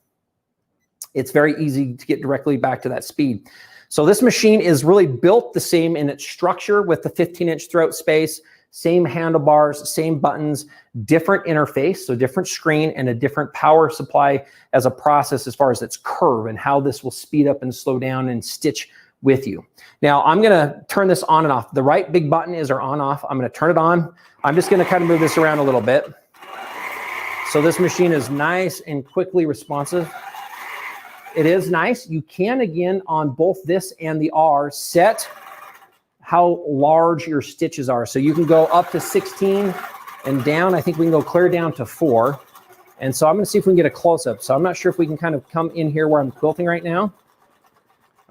it's very easy to get directly back to that speed. So this machine is really built the same in its structure with the 15-inch throat space, same handlebars, same buttons, different interface, so different screen and a different power supply as a process as far as its curve and how this will speed up and slow down and stitch with you. Now I'm gonna turn this on and off. The right big button is our on off. I'm gonna turn it on. I'm just gonna kind of move this around a little bit. So this machine is nice and quickly responsive. It is nice. You can, again, on both this and the R, set how large your stitches are. So you can go up to 16 and down. I think we can go clear down to 4. And so I'm gonna see if we can get a close up. So I'm not sure if we can kind of come in here where I'm quilting right now.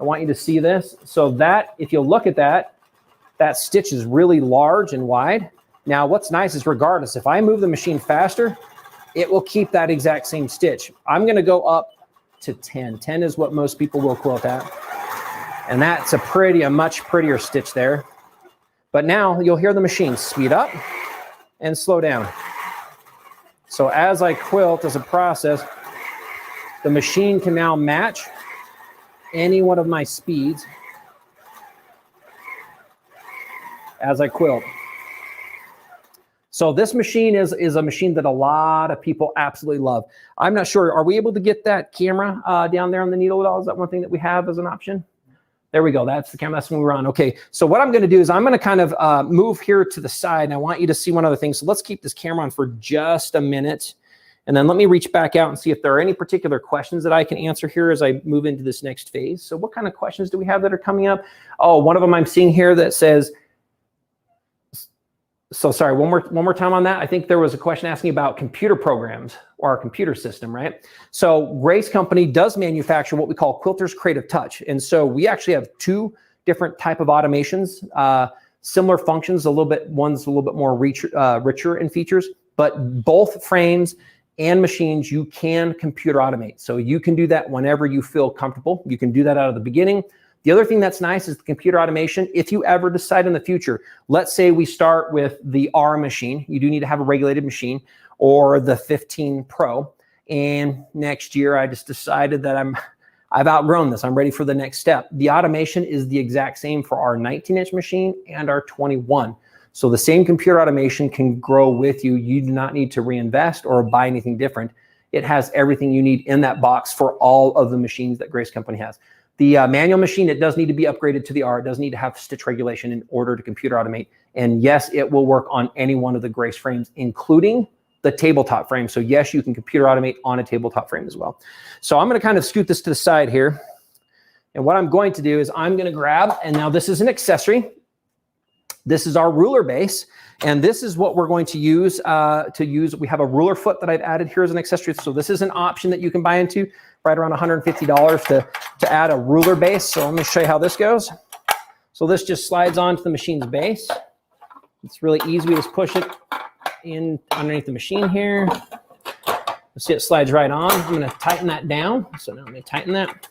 I want you to see this. So that, if you look at that, that stitch is really large and wide. Now what's nice is regardless, if I move the machine faster, it will keep that exact same stitch. I'm gonna go up to 10. 10 is what most people will quilt at. And that's a much prettier stitch there. But now you'll hear the machine speed up and slow down. So as I quilt as a process, the machine can now match any one of my speeds as I quilt. So this machine is a machine that a lot of people absolutely love. I'm not sure, are we able to get that camera down there on the needle at all? Is that one thing that we have as an option? There we go, that's the camera, that's when we were on. Okay, so what I'm gonna do is I'm gonna kind of move here to the side, and I want you to see one other thing. So let's keep this camera on for just a minute, and then let me reach back out and see if there are any particular questions that I can answer here as I move into this next phase. So what kind of questions do we have that are coming up? Oh, one of them I'm seeing here that says, so sorry, one more time on that. I think there was a question asking about computer programs or our computer system, right? So Grace Company does manufacture what we call Quilter's Creative Touch. And so we actually have 2 different type of automations, similar functions, one's a little bit more richer in features, but both frames and machines you can computer automate. So you can do that whenever you feel comfortable. You can do that out of the beginning. The other thing that's nice is the computer automation. If you ever decide in the future, let's say we start with the R machine, you do need to have a regulated machine, or the 15 Pro, and next year I just decided that I've outgrown this, I'm ready for the next step. The automation is the exact same for our 19-inch machine and our 21. So the same computer automation can grow with you. You do not need to reinvest or buy anything different. It has everything you need in that box for all of the machines that Grace Company has. The manual machine, it does need to be upgraded to the R. It does need to have stitch regulation in order to computer automate. And yes, it will work on any one of the Grace frames, including the tabletop frame. So yes, you can computer automate on a tabletop frame as well. So I'm gonna kind of scoot this to the side here. And what I'm going to do is I'm gonna grab, and now this is an accessory. This is our ruler base, and this is what we're going to use. We have a ruler foot that I've added here as an accessory. So this is an option that you can buy into, right around $150 to add a ruler base. So let me show you how this goes. So this just slides onto the machine's base. It's really easy. We just push it in underneath the machine here. See, it slides right on. I'm going to tighten that down. So now I'm going to tighten that.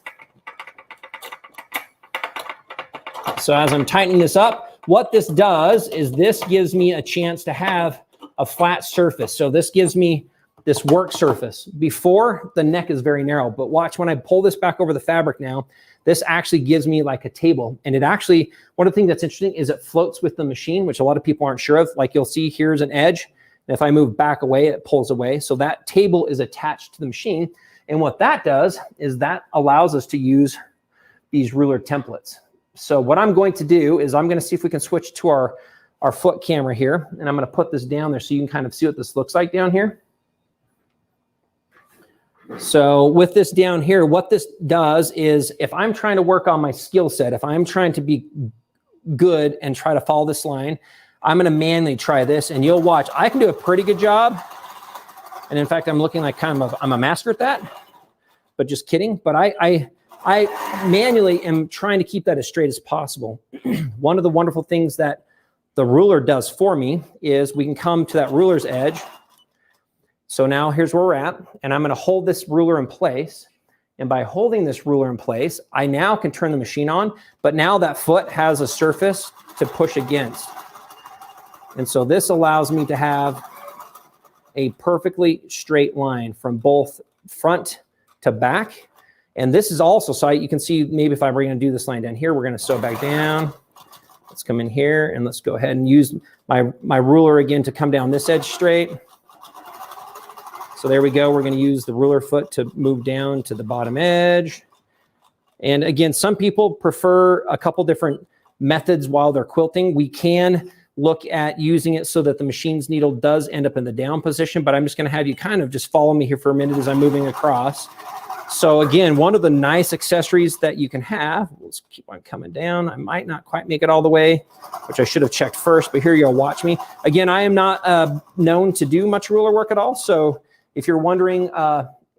So as I'm tightening this up, what this does is this gives me a chance to have a flat surface. So this gives me this work surface. Before, the neck is very narrow, but watch when I pull this back over the fabric now, this actually gives me like a table. And it actually, one of the things that's interesting is it floats with the machine, which a lot of people aren't sure of. Like you'll see here's an edge. And if I move back away, it pulls away. So that table is attached to the machine. And what that does is that allows us to use these ruler templates. So what I'm going to do is I'm going to see if we can switch to our foot camera here. And I'm going to put this down there so you can kind of see what this looks like down here. So with this down here, what this does is if I'm trying to work on my skill set, if I'm trying to be good and try to follow this line, I'm going to manually try this, and you'll watch. I can do a pretty good job. And in fact, I'm looking like I'm a master at that, but just kidding. But I manually am trying to keep that as straight as possible. One of the wonderful things that the ruler does for me is we can come to that ruler's edge. So now here's where we're at, and I'm going to hold this ruler in place. And by holding this ruler in place, I now can turn the machine on, but now that foot has a surface to push against. And so this allows me to have a perfectly straight line from both front to back. And this is also, so you can see maybe if I were going to do this line down here, we're going to sew back down. Let's come in here and let's go ahead and use my ruler again to come down this edge straight. So there we go. We're going to use the ruler foot to move down to the bottom edge. And again, some people prefer a couple different methods while they're quilting. We can look at using it so that the machine's needle does end up in the down position, but I'm just going to have you kind of just follow me here for a minute as I'm moving across. So again, one of the nice accessories that you can have, let's keep on coming down. I might not quite make it all the way, which I should have checked first, but here you go, watch me. Again, I am not known to do much ruler work at all. So if you're wondering,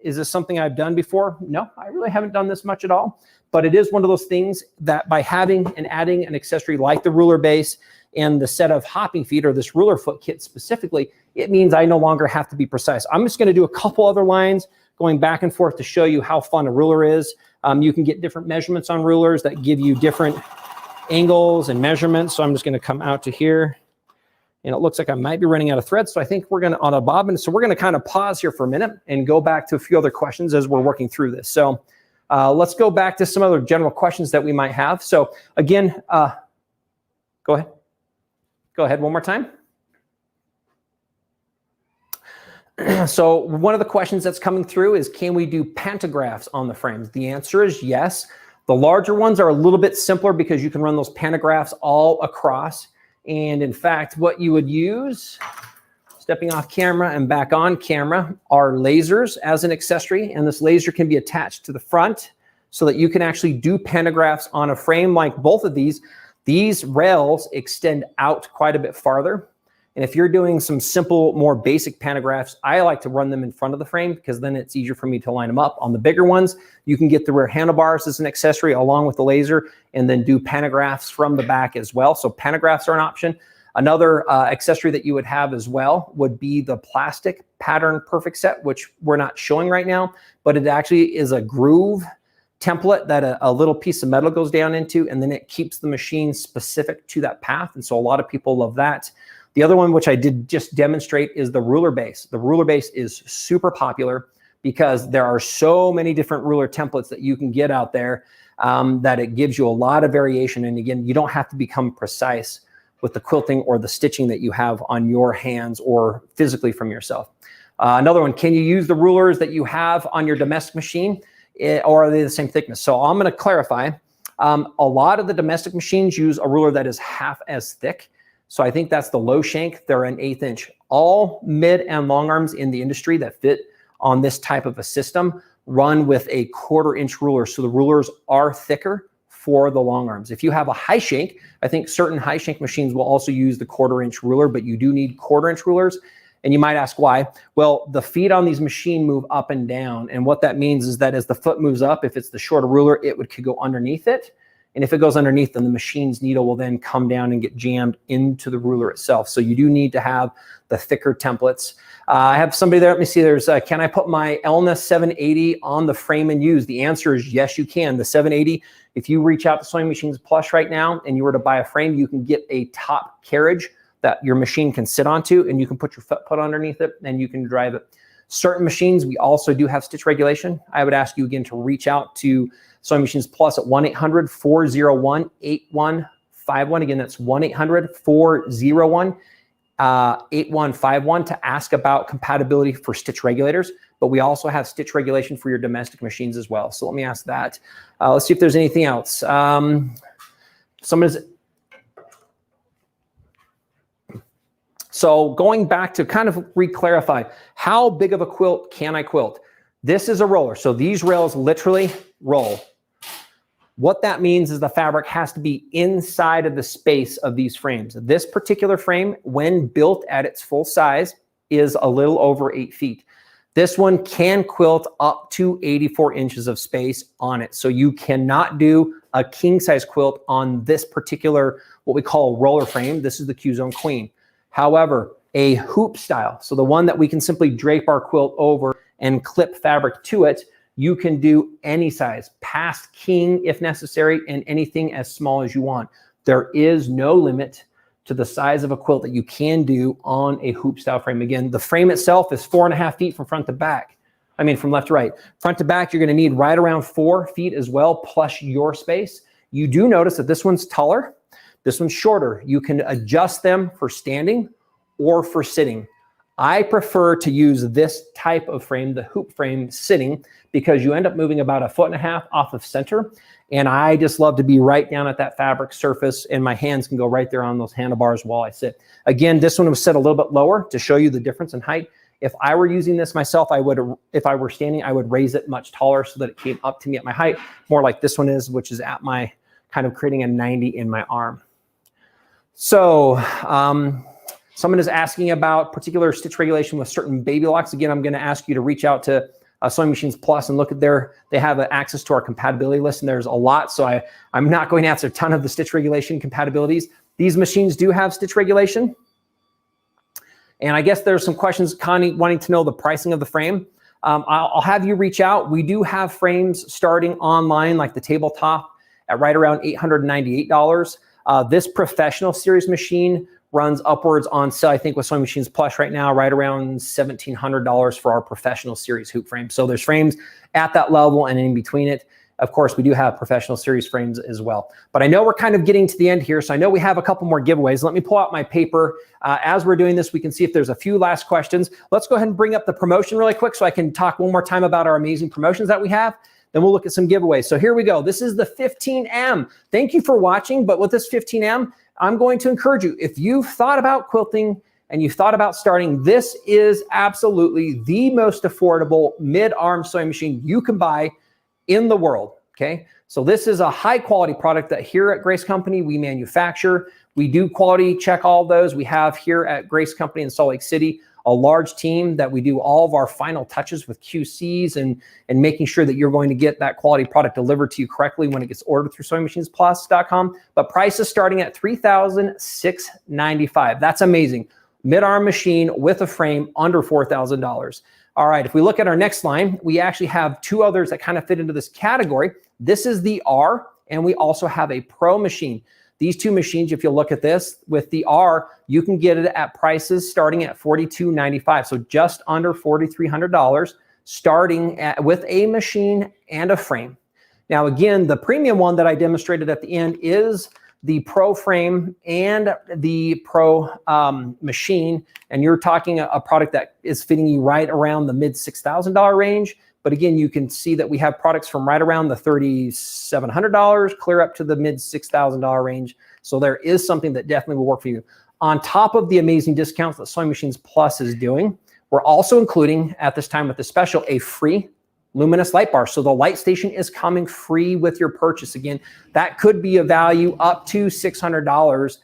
is this something I've done before? No, I really haven't done this much at all, but it is one of those things that by having and adding an accessory like the ruler base and the set of hopping feet or this ruler foot kit specifically, it means I no longer have to be precise. I'm just going to do a couple other lines going back and forth to show you how fun a ruler is. You can get different measurements on rulers that give you different angles and measurements. So I'm just going to come out to here, and it looks like I might be running out of thread. So I think we're going to on a bobbin. So we're going to kind of pause here for a minute and go back to a few other questions as we're working through this. So let's go back to some other general questions that we might have. So again, go ahead. Go ahead one more time. So one of the questions that's coming through is, can we do pantographs on the frames? The answer is yes. The larger ones are a little bit simpler because you can run those pantographs all across. And in fact, what you would use, stepping off camera and back on camera, are lasers as an accessory. And this laser can be attached to the front so that you can actually do pantographs on a frame like both of these. These rails extend out quite a bit farther. And if you're doing some simple, more basic pantographs, I like to run them in front of the frame because then it's easier for me to line them up. On the bigger ones, you can get the rear handlebars as an accessory along with the laser and then do pantographs from the back as well. So pantographs are an option. Another accessory that you would have as well would be the plastic pattern perfect set, which we're not showing right now, but it actually is a groove template that a little piece of metal goes down into, and then it keeps the machine specific to that path. And so a lot of people love that. The other one, which I did just demonstrate, is the ruler base. The ruler base is super popular because there are so many different ruler templates that you can get out there that it gives you a lot of variation. And again, you don't have to become precise with the quilting or the stitching that you have on your hands or physically from yourself. Another one, can you use the rulers that you have on your domestic machine, or are they the same thickness? So I'm going to clarify. A lot of the domestic machines use a ruler that is half as thick. So I think that's the low shank. They're an 1/8 inch. All mid and long arms in the industry that fit on this type of a system run with a 1/4 inch ruler. So the rulers are thicker for the long arms. If you have a high shank, I think certain high shank machines will also use the 1/4 inch ruler, but you do need 1/4 inch rulers. And you might ask why. Well, the feet on these machines move up and down. And what that means is that as the foot moves up, if it's the shorter ruler, it could go underneath it. And if it goes underneath, then the machine's needle will then come down and get jammed into the ruler itself. So you do need to have the thicker templates. I have somebody there. Let me see. There's, can I put my Elna 780 on the frame and use? The answer is yes, you can. The 780, if you reach out to Sewing Machines Plus right now and you were to buy a frame, you can get a top carriage that your machine can sit onto, and you can put your foot underneath it and you can drive it. Certain machines, we also do have stitch regulation. I would ask you again to reach out to Sewing Machines Plus at 1-800-401-8151. Again, that's 1-800-401-8151 to ask about compatibility for stitch regulators. But we also have stitch regulation for your domestic machines as well. So let me ask that. Let's see if there's anything else. So going back to kind of re-clarify, how big of a quilt can I quilt? This is a roller. So these rails literally roll. What that means is the fabric has to be inside of the space of these frames. This particular frame, when built at its full size, is a little over 8 feet. This one can quilt up to 84 inches of space on it. So you cannot do a king size quilt on this particular, what we call roller frame. This is the Q-Zone Queen. However, a hoop style, so the one that we can simply drape our quilt over and clip fabric to it, you can do any size, past king if necessary, and anything as small as you want. There is no limit to the size of a quilt that you can do on a hoop style frame. Again, the frame itself is 4.5 feet from front to back. I mean, from left to right. Front to back, you're gonna need right around 4 feet as well, plus your space. You do notice that this one's taller, this one's shorter. You can adjust them for standing or for sitting. I prefer to use this type of frame, the hoop frame, sitting, because you end up moving about 1.5 feet off of center. And I just love to be right down at that fabric surface, and my hands can go right there on those handlebars while I sit. Again, this one was set a little bit lower to show you the difference in height. If I were using this myself, if I were standing, I would raise it much taller so that it came up to me at my height, more like this one is, which is at my, kind of creating a 90 in my arm. So, someone is asking about particular stitch regulation with certain baby locks. Again, I'm gonna ask you to reach out to Sewing Machines Plus and look at they have access to our compatibility list, and there's a lot. So I'm not going to answer a ton of the stitch regulation compatibilities. These machines do have stitch regulation. And I guess there's some questions, Connie, wanting to know the pricing of the frame. I'll have you reach out. We do have frames starting online, like the tabletop, at right around $898. This professional series machine runs upwards on sale, I think with Sewing Machines Plus right now, right around $1,700 for our professional series hoop frame. So there's frames at that level and in between it. Of course, we do have professional series frames as well. But I know we're kind of getting to the end here, so I know we have a couple more giveaways. Let me pull out my paper. As we're doing this, we can see if there's a few last questions. Let's go ahead and bring up the promotion really quick so I can talk one more time about our amazing promotions that we have. Then we'll look at some giveaways. So here we go. This is the 15M. Thank you for watching, but with this 15M, I'm going to encourage you, if you've thought about quilting and you've thought about starting, this is absolutely the most affordable mid-arm sewing machine you can buy in the world, okay? So this is a high quality product that here at Grace Company, we manufacture. We do quality check all those. We have here at Grace Company in Salt Lake City, a large team that we do all of our final touches with QCs and making sure that you're going to get that quality product delivered to you correctly when it gets ordered through SewingMachinesPlus.com. But price is starting at $3,695. That's amazing. Mid-arm machine with a frame under $4,000. All right, if we look at our next line, we actually have two others that kind of fit into this category. This is the R, and we also have a Pro machine. These two machines, if you look at this, with the R, you can get it at prices starting at $4,295, so just under $4,300, starting with a machine and a frame. Now again, the premium one that I demonstrated at the end is the Pro frame and the Pro machine, and you're talking a product that is fitting you right around the mid $6,000 range. But again, you can see that we have products from right around the $3,700 clear up to the mid $6,000 range. So there is something that definitely will work for you. On top of the amazing discounts that Sewing Machines Plus is doing, we're also including at this time with the special a free luminous light bar. So the light station is coming free with your purchase. Again, that could be a value up to $600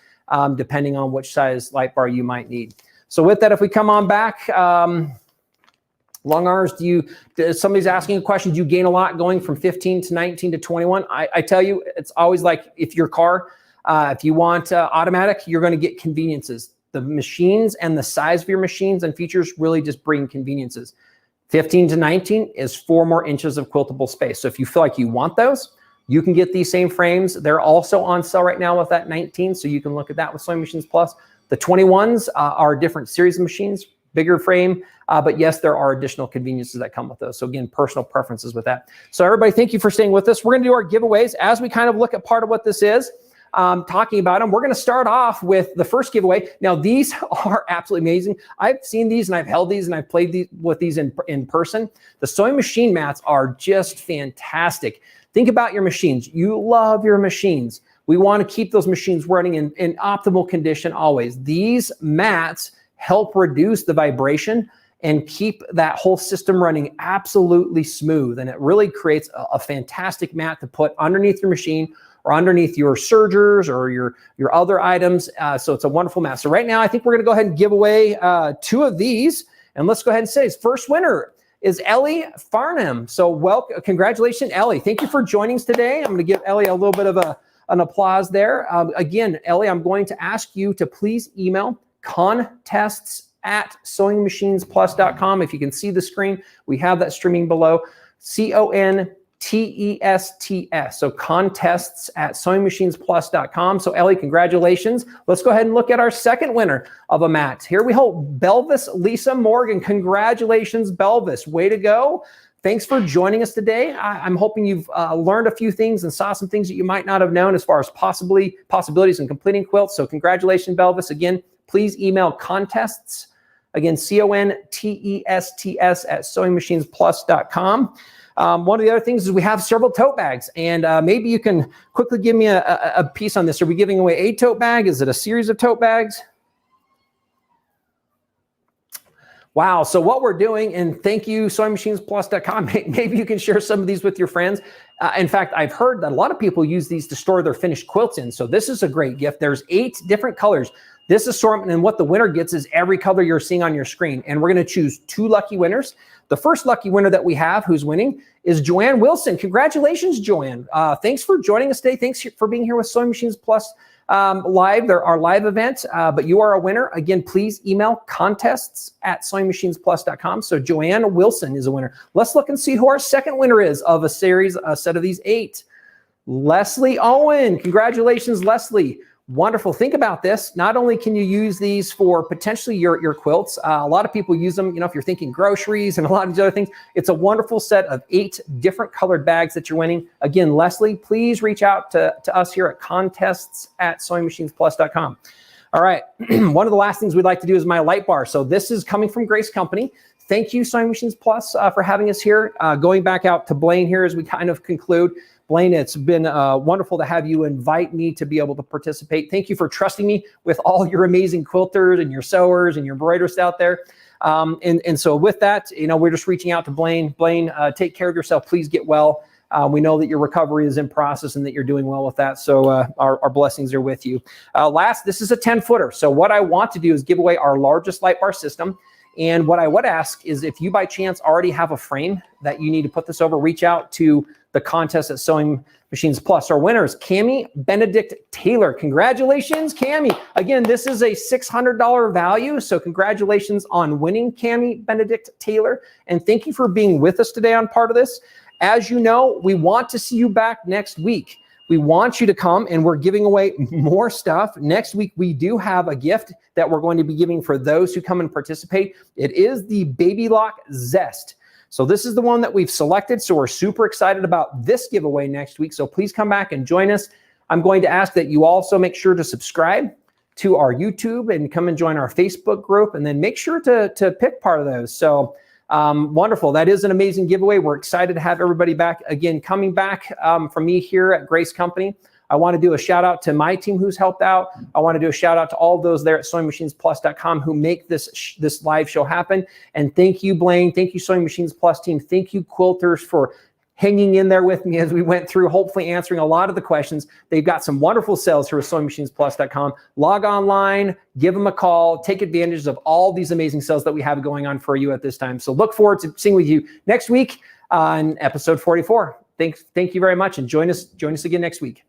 depending on which size light bar you might need. So with that, if we come on back, long R's, somebody's asking a question, do you gain a lot going from 15 to 19 to 21? I tell you, it's always like if your car, if you want automatic, you're going to get conveniences. The machines and the size of your machines and features really just bring conveniences. 15 to 19 is 4 more inches of quiltable space. So if you feel like you want those, you can get these same frames. They're also on sale right now with that 19, so you can look at that with Sewing Machines Plus. The 21s are a different series of machines, bigger frame, but yes, there are additional conveniences that come with those. So again, personal preferences with that. So everybody, thank you for staying with us. We're gonna do our giveaways as we kind of look at part of what this is, talking about them. We're gonna start off with the first giveaway. Now these are absolutely amazing. I've seen these and I've held these and I've played with these in person. The sewing machine mats are just fantastic. Think about your machines. You love your machines. We wanna keep those machines running in optimal condition always. These mats help reduce the vibration and keep that whole system running absolutely smooth. And it really creates a fantastic mat to put underneath your machine or underneath your sergers or your other items. So it's a wonderful mat. So right now, I think we're gonna go ahead and give away 2 of these. And let's go ahead and say his first winner is Ellie Farnham. So congratulations, Ellie. Thank you for joining us today. I'm gonna give Ellie a little bit of an applause there. Again, Ellie, I'm going to ask you to please email contests@SewingMachinesPlus.com. If you can see the screen, we have that streaming below. CONTESTS. So contests@SewingMachinesPlus.com. So Ellie, congratulations. Let's go ahead and look at our second winner of a mat. Here we hold Belvis Lisa Morgan. Congratulations, Belvis. Way to go. Thanks for joining us today. I'm hoping you've learned a few things and saw some things that you might not have known as far as possibilities in completing quilts. So congratulations, Belvis. Again, please email contests, again, CONTESTS@SewingMachinesPlus.com. One of the other things is we have several tote bags, and maybe you can quickly give me a piece on this. Are we giving away a tote bag? Is it a series of tote bags? Wow, so what we're doing, and thank you, SewingMachinesPlus.com, maybe you can share some of these with your friends. In fact, I've heard that a lot of people use these to store their finished quilts in, so this is a great gift. There's 8 different colors. This assortment, and what the winner gets is every color you're seeing on your screen, and we're gonna choose 2 lucky winners. The first lucky winner that we have who's winning is Joanne Wilson. Congratulations, Joanne. Thanks for joining us today. Thanks for being here with Sewing Machines Plus live, our live event, but you are a winner. Again, please email contests@SewingMachinesPlus.com. So Joanne Wilson is a winner. Let's look and see who our second winner is of a set of these 8. Leslie Owen. Congratulations, Leslie. Wonderful. Think about this. Not only can you use these for potentially your quilts, a lot of people use them, if you're thinking groceries and a lot of these other things. It's a wonderful set of 8 different colored bags that you're winning. Again, Leslie, please reach out to us here at contests@SewingMachinesPlus.com. All right. One of the last things we'd like to do is my light bar. So this is coming from Grace Company. Thank you, Sewing Machines Plus, for having us here. Going back out to Blaine here as we kind of conclude. Blaine, it's been wonderful to have you invite me to be able to participate. Thank you for trusting me with all your amazing quilters and your sewers and your embroiders out there. And so with that, we're just reaching out to Blaine. Blaine, take care of yourself. Please get well. We know that your recovery is in process and that you're doing well with that. So our blessings are with you. This is a 10-footer. So what I want to do is give away our largest light bar system. And what I would ask is if you by chance already have a frame that you need to put this over, reach out to the contest at Sewing Machines Plus. Our winner is Cammie Benedict Taylor. Congratulations, Cammie. Again, this is a $600 value. So congratulations on winning, Cammie Benedict Taylor. And thank you for being with us today on part of this. As you know, we want to see you back next week. We want you to come, and we're giving away more stuff. Next week, we do have a gift that we're going to be giving for those who come and participate. It is the Baby Lock Zest. So this is the one that we've selected. So we're super excited about this giveaway next week. So please come back and join us. I'm going to ask that you also make sure to subscribe to our YouTube and come and join our Facebook group, and then make sure to pick part of those. So wonderful. That is an amazing giveaway. We're excited to have everybody back. Again, coming back from me here at Grace Company. I want to do a shout out to my team who's helped out. I want to do a shout out to all those there at SewingMachinesPlus.com who make this live show happen. And thank you, Blaine. Thank you, Sewing Machines Plus team. Thank you, quilters, for hanging in there with me as we went through, hopefully answering a lot of the questions. They've got some wonderful sales here at SewingMachinesPlus.com. Log online, give them a call, take advantage of all these amazing sales that we have going on for you at this time. So look forward to seeing with you next week on episode 44. Thank you very much, and join us again next week.